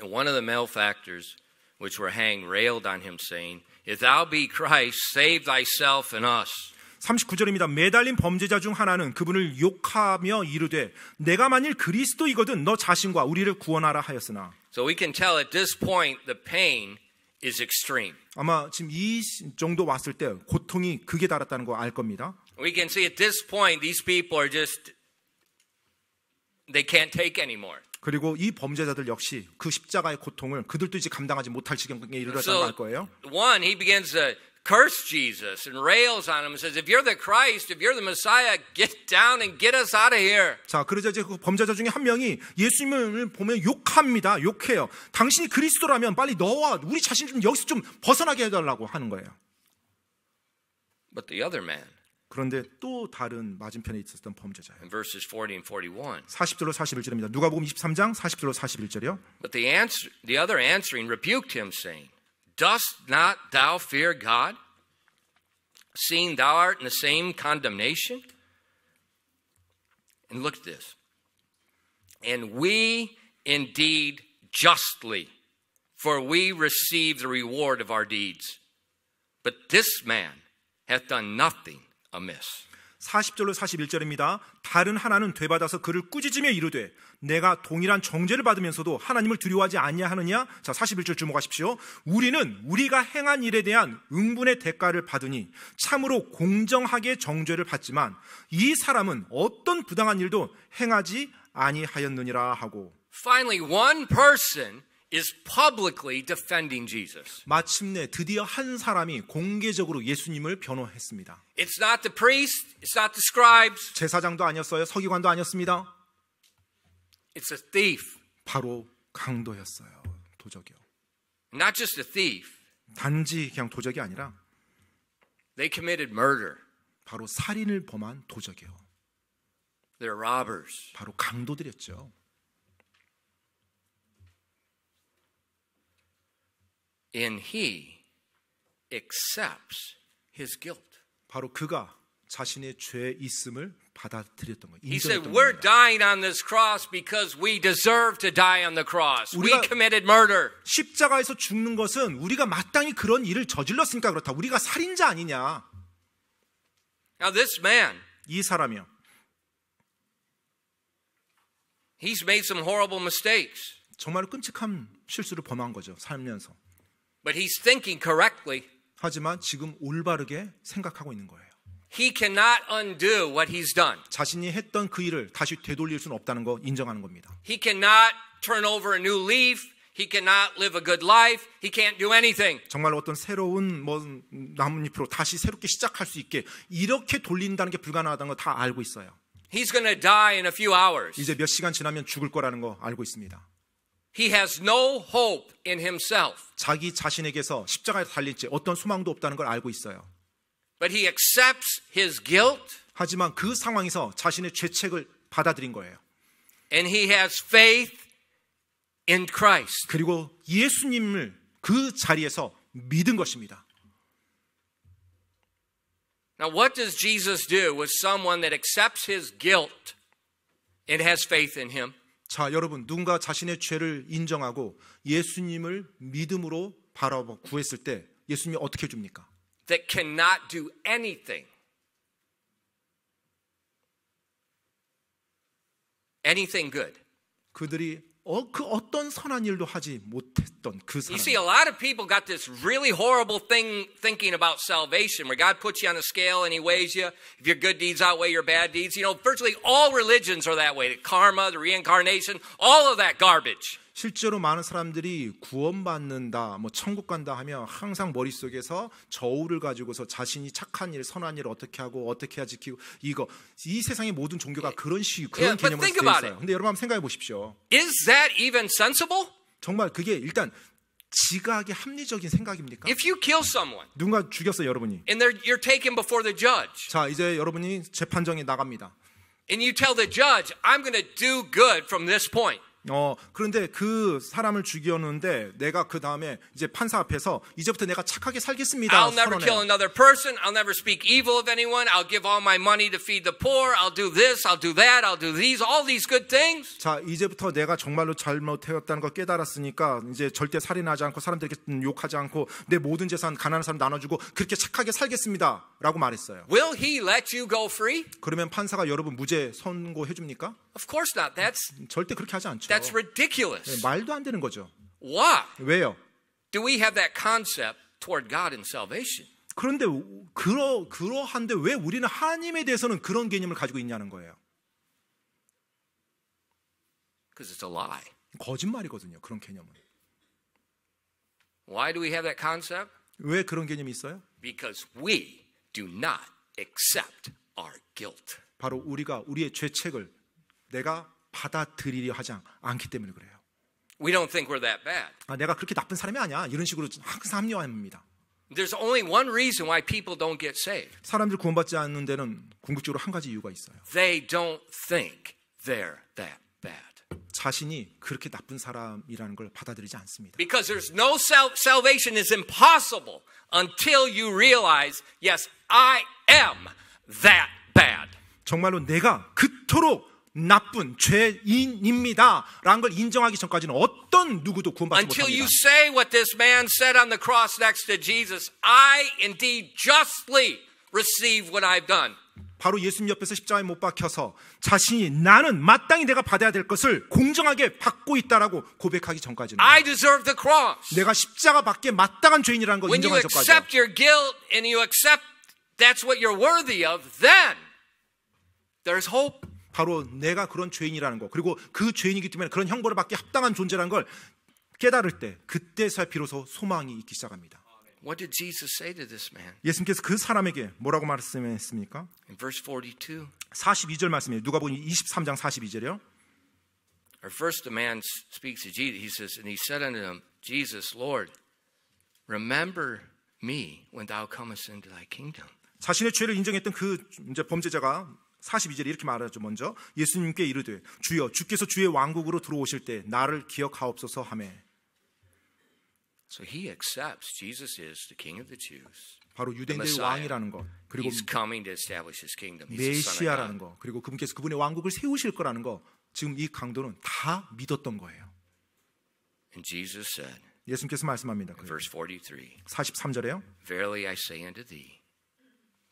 and one of the malefactors which were hanged railed on him, saying, If thou be Christ, save thyself and us. 39절입니다. 매달린 범죄자 중 하나는 그분을 욕하며 이르되 내가 만일 그리스도이거든 너 자신과 우리를 구원하라 하였으나. So we can tell at this point the pain is extreme. 아마 지금 이 정도 왔을 때 고통이 극에 달았다는 거 알 겁니다. We can see at this point these people are just, they can't take anymore. 그리고 이 범죄자들 역시 그 십자가의 고통을 그들도 이제 감당하지 못할 지경에 이르렀다는 거 알 거예요. One, he begins to curse Jesus and rails on him and says, If you're the Christ, if you're the Messiah, get down and get us out of here. 자, 그러자 이제 그 범죄자 중에 한 명이 예수님을 보면 욕합니다. 욕해요. 당신이 그리스도라면 빨리 너와 우리 자신 좀 여기서 좀 벗어나게 해달라고 하는 거예요. But the other man, 그런데 또 다른 맞은편에 있었던 범죄자예요. in verses 40 and 41. 40절로 41절입니다. 누가복음 23장 40절로 41절이요. But the other answering rebuked him, saying, Dost not thou fear God, seeing thou art in the same condemnation? And look at this. And we indeed justly, for we receive the reward of our deeds. But this man hath done nothing amiss. 40절로 41절입니다. 다른 하나는 되받아서 그를 꾸짖으며 이르되 내가 동일한 정죄를 받으면서도 하나님을 두려워하지 아니하느냐. 자, 41절 주목하십시오. 우리는 우리가 행한 일에 대한 응분의 대가를 받으니 참으로 공정하게 정죄를 받지만 이 사람은 어떤 부당한 일도 행하지 아니하였느니라 하고. Finally, one person is publicly defending Jesus. 마침내 드디어 한 사람이 공개적으로 예수님을 변호했습니다. It's not the priest, it's not the scribes, 제사장도 아니었어요. 서기관도 아니었습니다. it's a thief. 바로 강도였어요. 도적이요. Not just a thief, 단지 그냥 도적이 아니라 they committed murder. 바로 살인을 범한 도적이요. They're robbers. 바로 강도들이었죠. And he accepts his guilt. 바로 그가 자신의 죄 있음을 받아들였던 거예요. He said, 인정했던 we're 겁니다. dying on this cross because we deserve to die on the cross. We 우리가- committed murder. 십자가에서 죽는 것은 우리가 마땅히 그런 일을 저질렀으니까 그렇다. 우리가 살인자 아니냐. Now this man, 이 사람이요. he's made some horrible mistakes, 정말 끔찍한 실수를 범한 거죠. 살면서. but he's thinking correctly. 하지만 지금 올바르게 생각하고 있는 거예요. He cannot undo what he's done. 자신이 했던 그 일을 다시 되돌릴 수는 없다는 거 인정하는 겁니다. He cannot turn over a new leaf. He cannot live a good life. He can't do anything. 정말 어떤 새로운 나뭇잎으로 다시 새롭게 시작할 수 있게 이렇게 돌린다는 게 불가능하다는 거 다 알고 있어요. He's going to die in a few hours. 이제 몇 시간 지나면 죽을 거라는 거 알고 있습니다. He has no hope in himself. 자기 자신에게서 십자가에 달릴 지 어떤 소망도 없다는 걸 알고 있어요. But he accepts his guilt 하지만 그 상황에서 자신의 죄책을 받아들인 거예요. and he has faith in Christ. 그리고 예수님을 그 자리에서 믿은 것입니다. Now, what does Jesus do with someone that accepts his guilt and has faith in him? 자, 여러분, 누군가 자신의 죄를 인정하고 예수님을 믿음으로 바라보 구했을 때 예수님이 어떻게 해줍니까? That cannot do anything. Anything good. 그들이 그 어떤 선한 일도 하지 못했던 그 You see, a 사람. lot of people got this really horrible thing thinking about salvation, where God puts you on a scale and He weighs you. If your good deeds outweigh your bad deeds, you know, virtually all religions are that way. The karma, the reincarnation, all of that garbage. 실제로 많은 사람들이 구원받는다, 뭐 천국 간다 하면 항상 머릿속에서 저울을 가지고서 자신이 착한 일, 선한 일을 어떻게 하고 어떻게 해야 지키고 이 세상의 모든 종교가 그런 Yeah, but 개념으로 think 되어 about 있어요. 근데 여러분 한번 생각해 보십시오. Is that even sensible? 정말 그게 일단 지각의 합리적인 생각입니까? If you kill someone 누군가 죽였어요, 여러분이. and you're taken before the judge, 자, 이제 여러분이 재판정에 나갑니다. and you tell the judge, I'm going to do good from this point. 그런데 그 사람을 죽였는데 내가 그 다음에 이제 판사 앞에서 이제부터 내가 착하게 살겠습니다. I'll never kill 선언해요. another person. I'll never speak evil of anyone. I'll give all my money to feed the poor. I'll do this. I'll do that. I'll do these. All these good things. 자, 이제부터 내가 정말로 잘못했다는 걸 깨달았으니까 이제 절대 살인하지 않고 사람들에게 욕하지 않고 내 모든 재산 가난한 사람 나눠주고 그렇게 착하게 살겠습니다. 라고 말했어요. Will he let you go free? 그러면 판사가 여러분 무죄 선고해 줍니까? Of course not. 절대 그렇게 하지 않죠. That's ridiculous. 네, 말도 안 되는 거죠. Why 왜요? do we have that concept toward God and salvation? 그런데 그러한데 왜 우리는 하나님에 대해서는 그런 개념을 가지고 있냐는 거예요. Because it's a lie. 거짓말이거든요. 그런 개념은. Why do we have that concept? 왜 그런 개념이 있어요? Because we do not accept our guilt. 바로 우리가 우리의 죄책을 내가 받아들이려 하지 않기 때문에 그래요. We don't think we're that bad. 내가 그렇게 나쁜 사람이 아니야. 이런 식으로 항상 합리화합니다. There's only one reason why people don't get saved. 사람들 구원받지 않는 데는 궁극적으로 한 가지 이유가 있어요. They don't think they're that bad. 자신이 그렇게 나쁜 사람이라는 걸 받아들이지 않습니다. Because there's no salvation is impossible until you realize, yes, I am that bad. 정말로 내가 그토록 나쁜 죄인입니다 라는 걸 인정하기 전까지는 어떤 누구도 구원받지 Until you 못합니다. say what this man said on the cross next to Jesus, I indeed justly receive what I've done. 바로 예수님 옆에서 십자가에 못 박혀서 자신이 나는 마땅히 내가 받아야 될 것을 공정하게 받고 있다라고 고백하기 전까지는 I deserve the cross. 내가 십자가 받기에 마땅한 죄인이라는 걸 When you 인정하기 전까지 accept your guilt and you accept that's what you're worthy of, then there's hope. 바로 내가 그런 죄인이라는 거 그리고 그 죄인이기 때문에 그런 형벌을 받기 합당한 존재라는 걸 깨달을 때 그때서야 비로소 소망이 있기 시작합니다. What did Jesus say to this man? 예수님께서 그 사람에게 뭐라고 말씀했습니까? In verse 42. 42절 말씀이에요. 누가복음 23장 42절이요. Or first the man speaks to Jesus. He says, and he said unto him, Jesus, Lord, remember me when thou comest into thy kingdom. 자신의 죄를 인정했던 그 이제 범죄자가 42절에 이렇게 말하죠. 먼저 예수님께 이르되 주여 주께서 주의 왕국으로 들어오실 때 나를 기억하옵소서 하매. So he accepts Jesus is the king of the Jews. 바로 유대인들의 Messiah. 왕이라는 것 그리고 He's coming to establish his kingdom. He's the son of 메시아라는 God. 거 그리고 그분께서 그분의 왕국을 세우실 거라는 거 지금 이 강도는 다 믿었던 거예요. And Jesus said, 예수님께서 말씀합니다. in verse 43, 43절에요. Verily I say unto thee,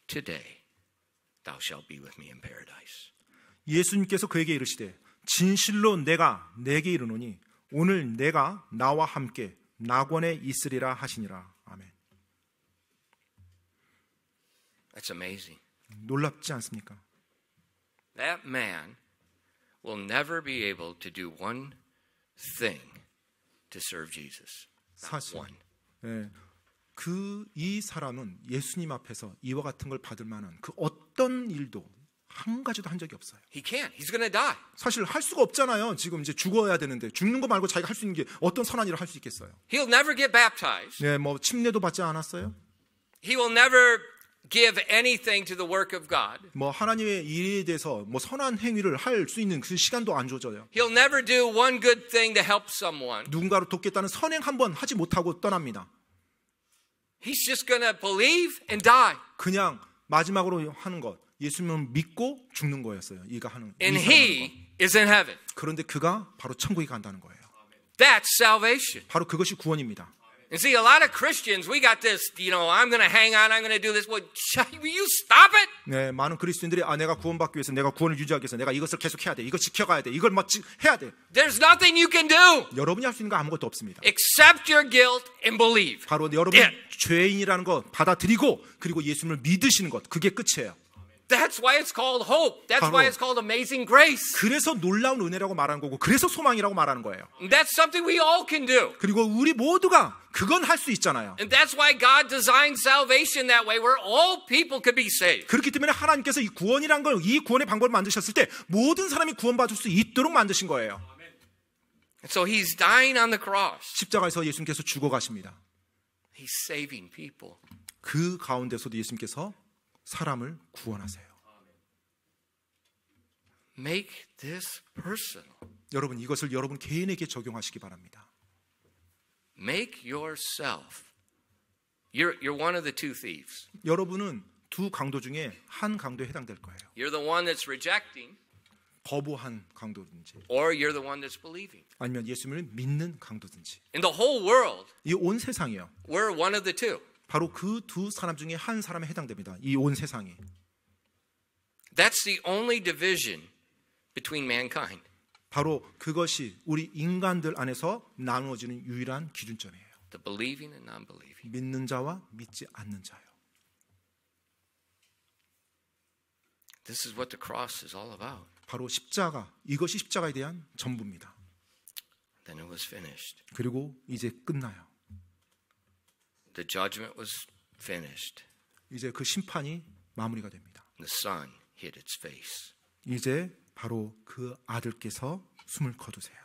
today thou shalt be with me in paradise. 예수님께서 그에게 이르시되 진실로 내가 내게 이르노니 오늘 내가 나와 함께 낙원에 있으리라 하시니라. 아멘. That's amazing. 놀랍지 않습니까? That man will never be able to do one thing to serve Jesus. Not 사실 one. 예, 이 사람은 예수님 앞에서 이와 같은 걸 받을 만한 그 어떤 일도 한 가지도 한 적이 없어요. He can't. He's going to die. 사실 할 수가 없잖아요. 지금 이제 죽어야 되는데 죽는 거 말고 자기가 할 수 있는 게 어떤 선한 일을 할 수 있겠어요? He'll never get baptized. 네, 뭐 침례도 받지 않았어요. He will never give anything to the work of God. 뭐 하나님의 일에 대해서 뭐 선한 행위를 할 수 있는 그 시간도 안 주어져요. He'll never do one good thing to help someone. 누군가를 돕겠다는 선행 한 번 하지 못하고 떠납니다. He's just going to believe and die. 그냥 마지막으로 하는 것 예수님을 믿고 죽는 거였어요. 이가 하는 And 이 사람이 하는 거. he is in heaven. 그런데 그가 바로 천국에 간다는 거예요. That's salvation. 바로 그것이 구원입니다. And see, a lot of Christians, we got this, I'm going to hang on, I'm going to do this. Well, will you stop it? 네, 많은 그리스도인들이 내가 구원받기 위해서, 내가 구원을 유지하기 위해서 내가 이것을 계속 해야 돼. 이거 지켜가야 돼. 이걸 해야 돼. There's nothing you can do 여러분이 할 수 있는 거 아무것도 없습니다. except your guilt and believe. 바로 여러분 죄인이라는 거 받아들이고 그리고 예수님을 믿으시는 것. 그게 끝이에요. That's why it's called hope. That's why it's called amazing grace. 그래서 놀라운 은혜라고 말하는 거고 그래서 소망이라고 말하는 거예요. That's something we all can do. 그리고 우리 모두가 그건 할 수 있잖아요. And that's why God designed salvation that way where all people could be saved. 그렇기 때문에 하나님께서 이 구원이란 걸, 이 구원의 방법을 만드셨을 때 모든 사람이 구원받을 수 있도록 만드신 거예요. So he's dying on the cross. 십자가에서 예수님께서 죽어가십니다. He's saving people. 그 가운데서도 예수님께서 사람을 구원하세요. Make this personal. 여러분 이것을 여러분 개인에게 적용하시기 바랍니다. Make yourself. You're one of the two thieves. 여러분은 두 강도 중에 한 강도에 해당될 거예요. You're the one that's rejecting, 거부한 강도든지 or you're the one that's believing. 아니면 예수님을 믿는 강도든지. In the whole world, 이 온 세상이요. we're one of the two. 바로 그 두 사람 중에 한 사람에 해당됩니다. 이 온 세상이. That's the only division between mankind. 바로 그것이 우리 인간들 안에서 나누어지는 유일한 기준점이에요. The believing and non-believing. 믿는 자와 믿지 않는 자요. This is what the cross is all about. 바로 십자가, 이것이 십자가에 대한 전부입니다. Then it was finished. 그리고 이제 끝나요. The judgment was finished. 이제 그 심판이 마무리가 됩니다. The sun hid its face. 이제 바로 그 아들께서 숨을 거두세요.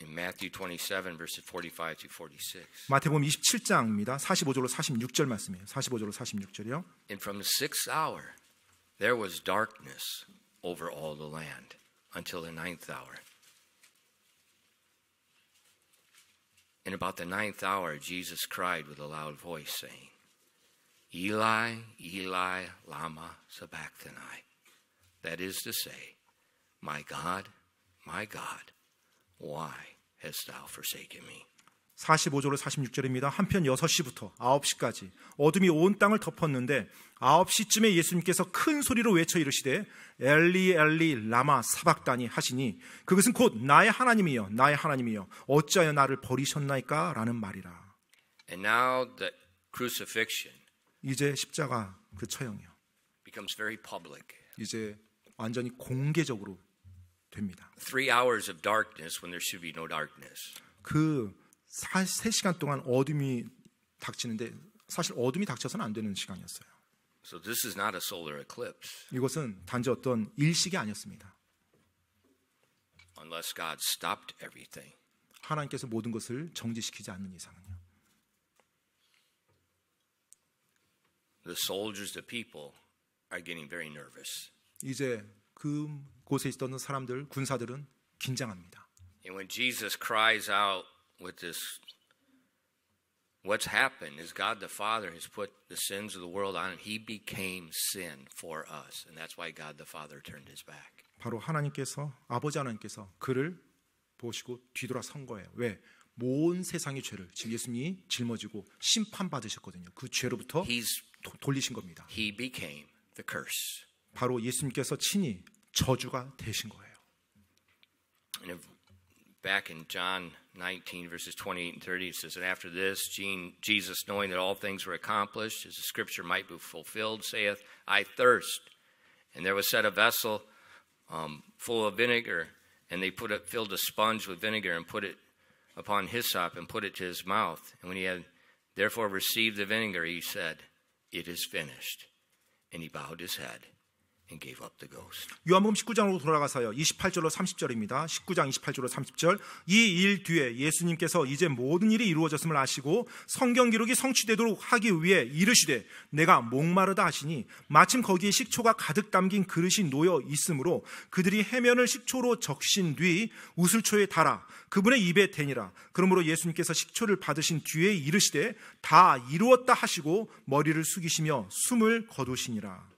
In Matthew 27 verses 45 to 46. 마태복음 27장입니다. 45절로 46절 말씀이에요. 45절로 46절이요. And from the 6th hour there was darkness over all the land until the 9th hour. And about the 9th hour Jesus cried with a loud voice saying, Eli, Eli, lama sabachthani. That is to say, my God, why hast thou forsaken me? 45절로 46절입니다. 한편 6시부터 9시까지 어둠이 온 땅을 덮었는데 9시쯤에 예수님께서 큰 소리로 외쳐 이르시되 엘리 엘리 라마 사박다니 하시니 그것은 곧 나의 하나님이여 나의 하나님이여 어찌하여 나를 버리셨나이까 라는 말이라. And now the crucifixion 이제 십자가 그 처형이요. becomes very public. 이제 완전히 공개적으로 됩니다. 3 hours of darkness when there should be no darkness. 그 3시간 동안 어둠이 닥치는데 사실 어둠이 닥쳐서는 안 되는 시간이었어요. So this is not a solar eclipse. 이것은 단지 어떤 일식이 아니었습니다. Unless God stopped everything. 하나님께서 모든 것을 정지시키지 않는 이상은요. The soldiers, the people are getting very nervous. 이제 그 곳에 있었던 사람들, 군사들은 긴장합니다. And when Jesus cries out with this, what's happened is God the Father has put the sins of the world on him. He became sin for us. And that's why God the Father turned his back. 바로 하나님께서, 아버지 하나님께서 그를 보시고 뒤돌아선 거예요. 왜? 온 세상의 죄를 지금 예수님이 짊어지고 심판받으셨거든요. 그 죄로부터 돌리신 겁니다. He became the curse. 바로 예수님께서 친히 저주가 되신 거예요. And back in John 19 verses 28 and 30 it says, and after this Jesus, knowing that all things were accomplished, as the scripture might be fulfilled, saith, I thirst. And there was set a vessel full of vinegar, and they filled a sponge with vinegar and put it upon hyssop and put it to his mouth. And when he had therefore received the vinegar, he said, it is finished. And he bowed his head and gave up the ghost. 요한복음 19장으로 돌아가서요. 28절로 30절입니다. 19장 28절로 30절. 이 일 뒤에 예수님께서 이제 모든 일이 이루어졌음을 아시고 성경 기록이 성취되도록 하기 위해 이르시되 내가 목마르다 하시니 마침 거기에 식초가 가득 담긴 그릇이 놓여 있으므로 그들이 해면을 식초로 적신 뒤 우슬초에 달아 그분의 입에 대니라. 그러므로 예수님께서 식초를 받으신 뒤에 이르시되 다 이루었다 하시고 머리를 숙이시며 숨을 거두시니라.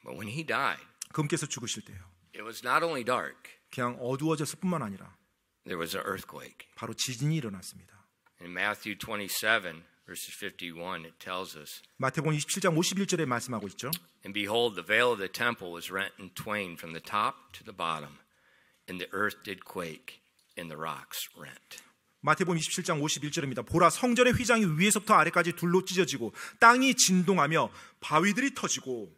But when he died, 그분께서 죽으실 때요. it was not only dark, 그냥 어두워졌을 뿐만 아니라 there was an earthquake. 바로 지진이 일어났습니다. In Matthew 27, verses 51, it tells us, 마태복음 27장 51절에 말씀하고 있죠. And behold, the veil of the temple was rent in twain from the top to the bottom, and the earth did quake, and the rocks rent. 마태복음 27장 51절입니다. 보라, 성전의 휘장이 위에서부터 아래까지 둘로 찢어지고 땅이 진동하며 바위들이 터지고.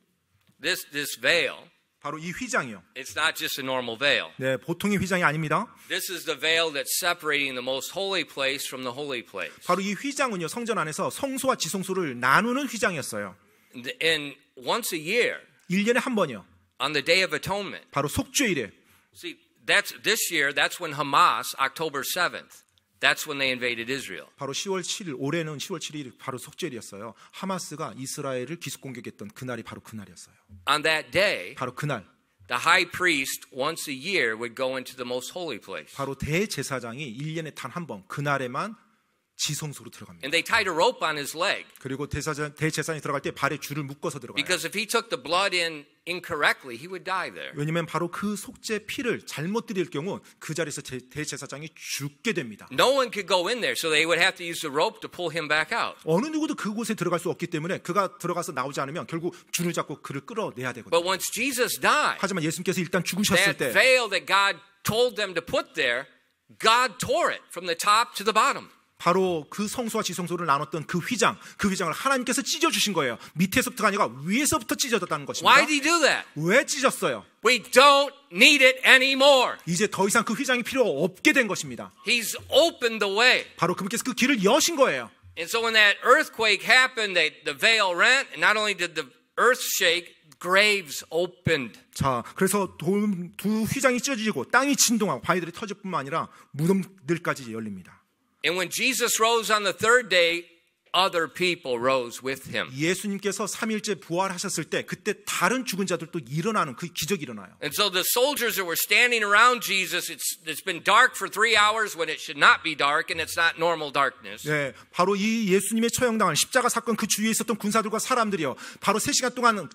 This veil, 바로 이 휘장이요. it's not just a normal veil. 네, 보통의 휘장이 아닙니다. This is the veil that's separating the most holy place from the holy place. 바로 이 휘장은요, 성전 안에서 성소와 지성소를 나누는 휘장이었어요. And once a year, 1년에 한 번이요. on the Day of Atonement. 바로 속죄일에. See, this year, that's when Hamas, October 7th, that's when they invaded Israel. 바로 10월 7일, 올해는 10월 7일이 바로 속죄일이었어요. 하마스가 이스라엘을 기습 공격했던 그날이 바로 그날이었어요. On that day, 바로 그날. the high priest once a year would go into the most holy place. 바로 대제사장이 1년에 단 한 번 그날에만 지성소로 들어갑니다. And they tied a rope on his leg. 그리고 대제사장이 들어갈 때 발에 줄을 묶어서 들어가요. Because if he took the blood in incorrectly, he would die there. 왜냐하면 바로 그 속죄 피를 잘못 드릴 경우 그 자리에서 대제사장이 죽게 됩니다. No one could go in there, so they would have to use the rope to pull him back out. 어느 누구도 그곳에 들어갈 수 없기 때문에 그가 들어가서 나오지 않으면 결국 줄을 잡고 그를 끌어내야 되거든요. But once Jesus died, 하지만 예수님께서 일단 죽으셨을 that 때 veil that God told them to put there, God tore it from the top to the bottom. 바로 그 성소와 지성소를 나눴던 그 휘장을 하나님께서 찢어주신 거예요. 밑에서부터가 아니라 위에서부터 찢어졌다는 것입니다. Why did he do that? 왜 찢었어요? We don't need it anymore. 이제 더 이상 그 휘장이 필요 없게 된 것입니다. He's opened the way. 바로 그분께서 그 길을 여신 거예요. And so when that earthquake happened, the veil rent, and not only did the earth shake, graves opened. 자, 그래서 두 휘장이 찢어지고 땅이 진동하고 바위들이 터질 뿐만 아니라 무덤들까지 열립니다. And when Jesus rose on the third day, other people rose with him. 예수님께서 3일째 부활하셨을 때 그때 다른 죽은 자들도 일어나는 그 기적이 일어나요. And so the soldiers that were standing around Jesus, it's been dark for 3 hours when it should not be dark, and it's not normal darkness. 네, 바로 이 예수님의 처형당한 십자가 사건 그 주위에 있었던 군사들과 사람들이요, 바로 3시간 동안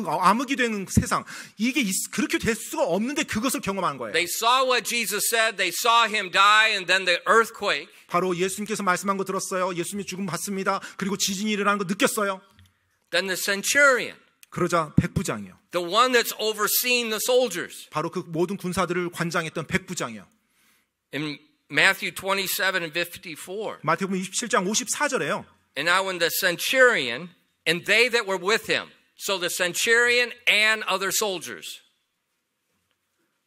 암흑이 되는 세상, 이게 그렇게 될 수가 없는데 그것을 경험한 거예요. They saw what Jesus said, they saw him die, and then the earthquake. 바로 예수님께서 말씀한 거 들었어요. 예수님이 죽음 봤습니다. 그리고 지진이 일어나는 거 느꼈어요. Then the centurion, 그러자 백부장이요, the one that's overseeing the soldiers. 바로 그 모든 군사들을 관장했던 백부장이요. In Matthew 27 and 54. 마태복음 27장 54절에요. And now when the centurion and they that were with him, so the centurion and other soldiers,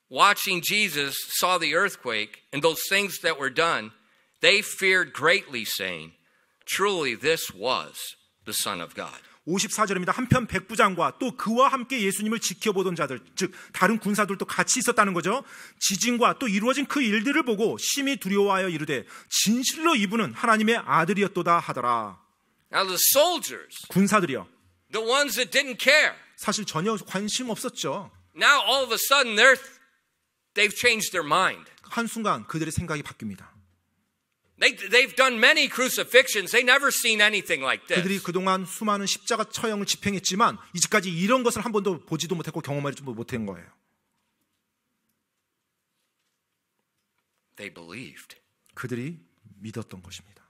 watching Jesus, saw the earthquake and those things that were done, they feared greatly, saying, truly this was the Son of God. 54절입니다. 한편 백부장과 또 그와 함께 예수님을 지켜보던 자들, 즉 다른 군사들도 같이 있었다는 거죠. 지진과 또 이루어진 그 일들을 보고 심히 두려워하여 이르되 진실로 이분은 하나님의 아들이었도다 하더라. Now the soldiers, 군사들이요, the ones that didn't care, 사실 전혀 관심 없었죠. now all of a sudden they've changed their mind. 한순간 그들의 생각이 바뀝니다. They've done many crucifixions. They never seen anything like this. 그들이 그동안 수많은 십자가 처형을 집행했지만 이제까지 이런 것을 한 번도 보지도 못했고 경험하지도 못한 거예요. They believed. 그들이 믿었던 것입니다.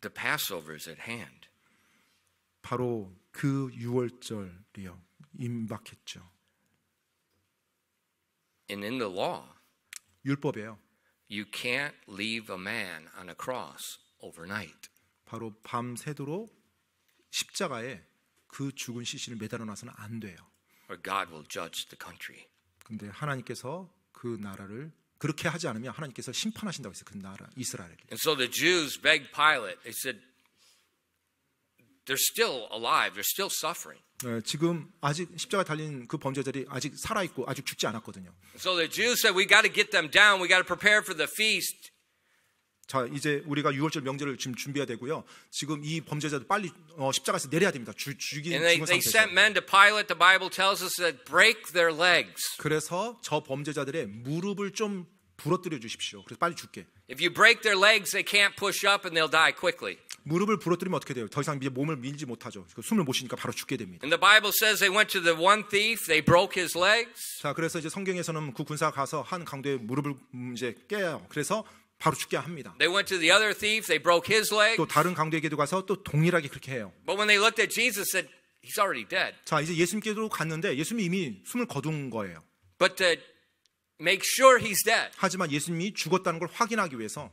The Passover is at hand. 바로 그 유월절이요, 임박했죠. And in the law, 율법이에요. you can't leave a man on a cross overnight. 바로 밤새도록 십자가에 그 죽은 시신을 매달아 놔서는 안 돼요. Or God will judge the country. 근데 하나님께서 그 나라를 그렇게 하지 않으면 하나님께서 심판하신다고 했어요. 그 나라 이스라엘을. And so the Jews begged Pilate. They said, they're still alive. They're still suffering. 지금 아직 십자가 달린 그 범죄자들이 아직 살아있고 아직 죽지 않았거든요. So the Jews said, we got to get them down. We got to prepare for the feast. 자, 이제 우리가 6월절 명절을 지금 준비해야 되고요. 지금 이 범죄자들 빨리 십자가에서 내려야 됩니다. 죽인 And they 상태에서. sent men to Pilate. The Bible tells us that break their legs. 그래서 저 범죄자들의 무릎을 좀 부러뜨려 주십시오. 그래서 빨리 죽게. If you break their legs, they can't push up and they'll die quickly. 무릎을 부러뜨리면 어떻게 돼요? 더 이상 이제 몸을 밀지 못하죠. 숨을 못 쉬니까 바로 죽게 됩니다. And the Bible says they went to the one thief, they broke his legs. 자, 그래서 이제 성경에서는 그 군사가 가서 한 강도의 무릎을 이제 깨요. 그래서 바로 죽게 합니다. They went to the other thief, they broke his leg. 또 다른 강도에게도 가서 또 동일하게 그렇게 해요. But when they looked at Jesus, said, he's already dead. 자, 이제 예수님께로 갔는데 예수님이 이미 숨을 거둔 거예요. But to make sure he's dead, 하지만 예수님이 죽었다는 걸 확인하기 위해서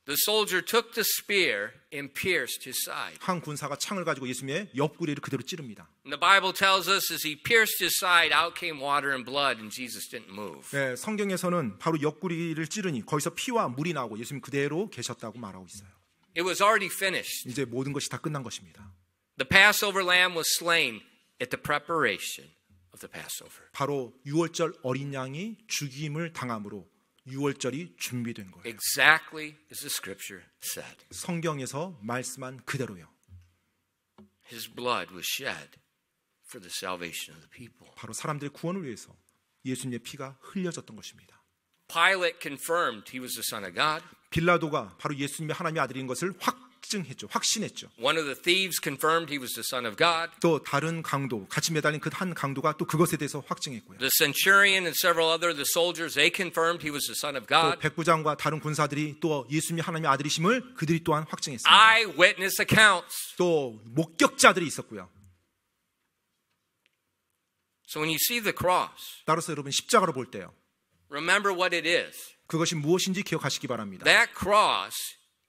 the soldier took the spear and pierced his side. 한 군사가 창을 가지고 예수님의 옆구리를 그대로 찌릅니다. And the Bible tells us as he pierced his side, out came water and blood, and Jesus didn't move. 네, 성경에서는 바로 옆구리를 찌르니 거기서 피와 물이 나오고 예수님 그대로 계셨다고 말하고 있어요. It was already finished. 이제 모든 것이 다 끝난 것입니다. The Passover lamb was slain at the preparation of the Passover. 바로 유월절 어린 양이 죽임을 당함으로 유월절이 준비된 거예요. Exactly as the scripture said. 성경에서 말씀한 그대로요. His blood was shed for the salvation of the people. 바로 사람들의 구원을 위해서 예수님의 피가 흘려졌던 것입니다. Pilate confirmed he was the Son of God. 빌라도가 바로 예수님의 하나님의 아들인 것을 확신했죠. One of the thieves confirmed he was the Son of God. 또 다른 강도, 같이 매달린 그 한 강도가 또 그것에 대해서 확증했고요. The centurion and several other the soldiers, they confirmed he was the Son of 또 God. 백부장과 다른 군사들이 또 예수님이 하나님의 아들이심을 그들이 또한 확증했습니다. Eyewitness accounts. 또 목격자들이 있었고요. So when you see the cross, 따라서 여러분 십자가를 볼 때요, remember what it is. 그것이 무엇인지 기억하시기 바랍니다. That cross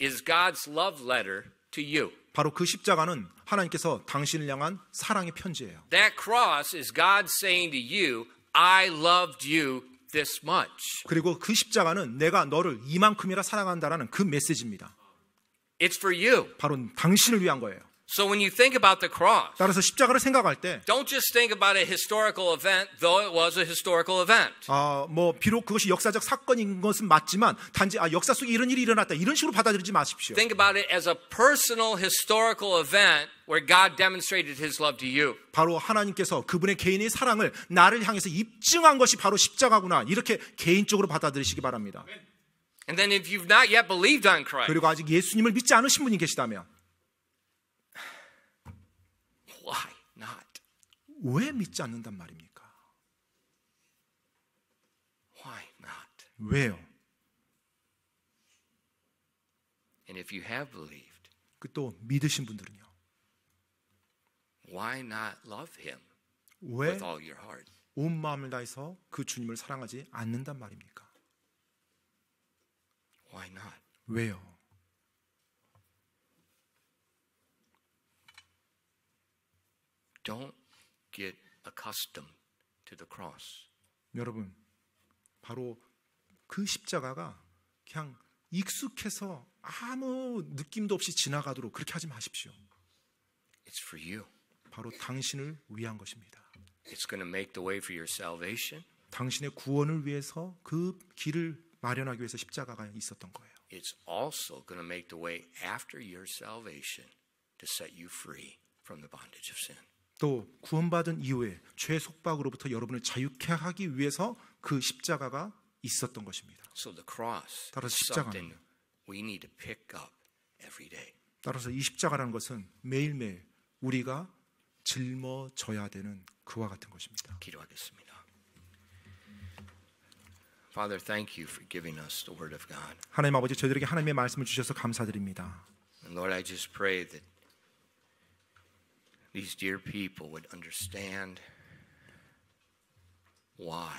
is God's love letter to you. 바로 그 십자가는 하나님께서 당신을 향한 사랑의 편지예요. That cross is God saying to you, I loved you this much. 그리고 그 십자가는 내가 너를 이만큼이나 사랑한다라는 그 메시지입니다. It's for you. 바로 당신을 위한 거예요. So when you think about the cross, 따라서 십자가를 생각할 때 don't just think about a historical event, though it was a historical event. 비록 그것이 역사적 사건인 것은 맞지만 단지 역사 속에 이런 일이 일어났다 이런 식으로 받아들이지 마십시오. Think about it as a personal historical event where God demonstrated his love to you. 바로 하나님께서 그분의 개인의 사랑을 나를 향해서 입증한 것이 바로 십자가구나 이렇게 개인적으로 받아들이시기 바랍니다. And then if you've not yet believed on Christ, 그리고 아직 예수님을 믿지 않으신 분이 계시다면 why not? 왜 믿지 않는단 말입니까? Why not? 왜요? And if you have believed, 그 또 믿으신 분들은요. why not love him 왜 with all your heart? 온 마음을 다해서 그 주님을 사랑하지 않는단 말입니까? Why not? 왜요? Don't get accustomed to the cross. 여러분, 바로 그 십자가가 그냥 익숙해서 아무 느낌도 없이 지나가도록 그렇게 하지 마십시오. It's for you. 바로 당신을 위한 것입니다. It's going to make the way for your salvation. 당신의 구원을 위해서 그 길을 마련하기 위해서 십자가가 있었던 거예요. It's also going to make the way after your salvation to set you free from the bondage of sin. 또 구원받은 이후에 죄 속박으로부터 여러분을 자유케 하기 위해서 그 십자가가 있었던 것입니다. So the cross 따라서 is 십자가는 something we need to pick up every day. 따라서 이 십자가라는 것은 매일매일 우리가 짊어져야 되는 그와 같은 것입니다. 기도하겠습니다. Father, thank you for giving us the word of God. 하나님 아버지, 저희들에게 하나님의 말씀을 주셔서 감사드립니다. And Lord, I just pray that these dear people would understand why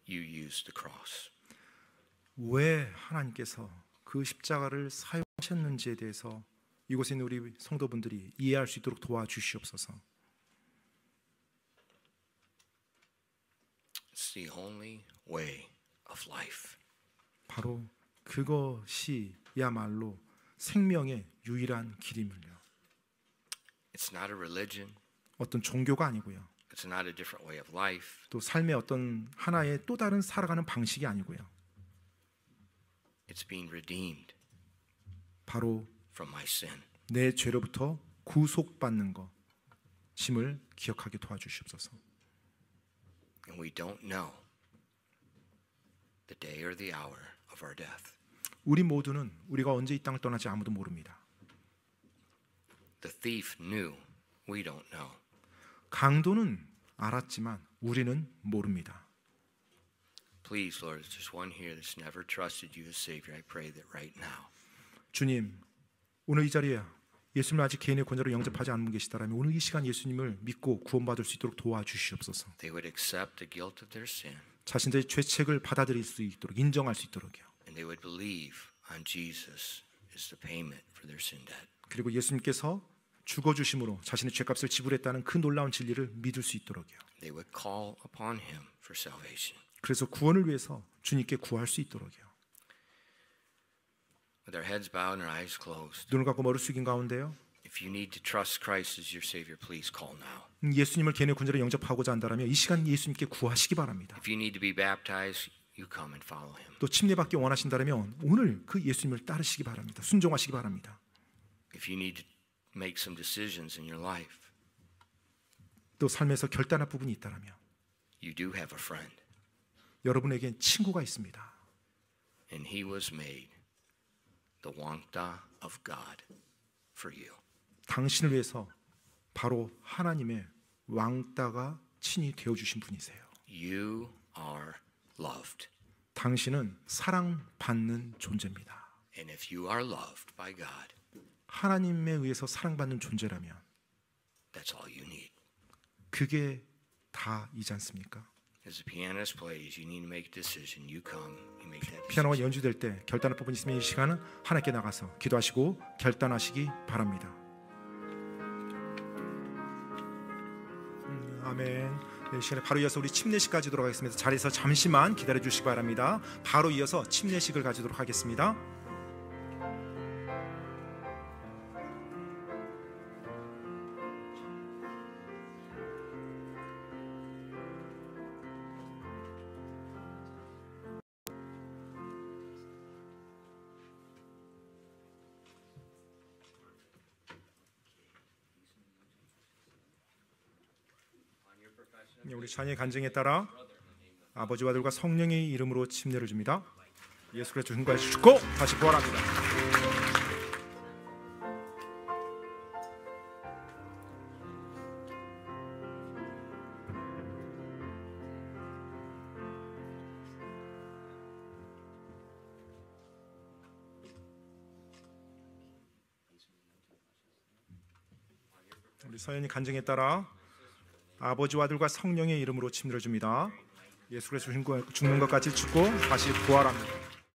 you used the cross. 왜 하나님께서 그 십자가를 사용하셨는지에 대해서 이곳에 있는 우리 성도분들이 이해할 수 있도록 도와주시옵소서. It's the only way of life. 바로 그것이야말로 생명의 유일한 길임을요. It's not a religion. 어떤 종교가 아니고요. It's not a different way of life. 또 삶의 어떤 하나의 또 다른 살아가는 방식이 아니고요. It's being redeemed 바로 from my sin. 내 죄로부터 구속받는 것임을 기억하게 도와주시옵소서. And we don't know the day or the hour of our death. 우리 모두는 우리가 언제 이 땅을 떠날지 아무도 모릅니다. The thief knew, we don't know. 강도는 알았지만 우리는 모릅니다. Please, Lord, if there's one here that's never trusted you as Savior, I pray that right now. 주님, 오늘 이 자리에 예수님을 아직 개인의 권위로 영접하지 않은 분 계시다라면 오늘 이 시간 예수님을 믿고 구원받을 수 있도록 도와주시옵소서. They would accept the guilt of their sin, 자신들의 죄책을 받아들일 수 있도록 인정할 수 있도록요. and they would believe on Jesus as the payment for their sin debt. 그리고 예수님께서 죽어주심으로 자신의 죄값을 지불했다는 그 놀라운 진리를 믿을 수 있도록요. They would call upon Him for salvation. 그래서 구원을 위해서 주님께 구할 수 있도록요. With our heads bowed and our eyes closed, 눈을 감고 머리를 숙인 가운데요. if you need to trust Christ as your Savior, please call now. 예수님을 개인의 군자로 영접하고자 한다면 이 시간 예수님께 구하시기 바랍니다. If you need to be baptized, you come and follow Him. 또 침례받기 원하신다면 오늘 그 예수님을 따르시기 바랍니다. 순종하시기 바랍니다. If you need to make some decisions in your life, 또 삶에서 결단할 부분이 있다면 you do have a friend, 여러분에겐 친구가 있습니다. and He was made the 왕따 of God for you. 당신을 위해서 바로 하나님의 왕따가 친히 되어주신 분이세요. You are loved. 당신은 사랑받는 존재입니다. And if you are loved by God, 하나님에 의해서 사랑받는 존재라면 that's all you need. 그게 다이지 않습니까? As the pianist plays, you need to make a decision. You come, you make that decision. 피아노가 연주될 때 결단할 부분이 있으면 이 시간은 하나님께 나가서 기도하시고 결단하시기 바랍니다. 아멘. 이 시간에 바로 이어서 우리 침례식 가지도록 하겠습니다. 자리에서 잠시만 기다려 주시기 바랍니다. 바로 이어서 침례식을 가지도록 하겠습니다. 우리 자녀의 간증에 따라 아버지와 아들과 성령의 이름으로 침례를 줍니다. 예수 그리스도 중과에서 죽고 다시 부활합니다. 우리 서연이 간증에 따라 아버지와 아들과 성령의 이름으로 침례를 줍니다. 예수 그리스도 죽는 것까지 죽고 다시 부활합니다.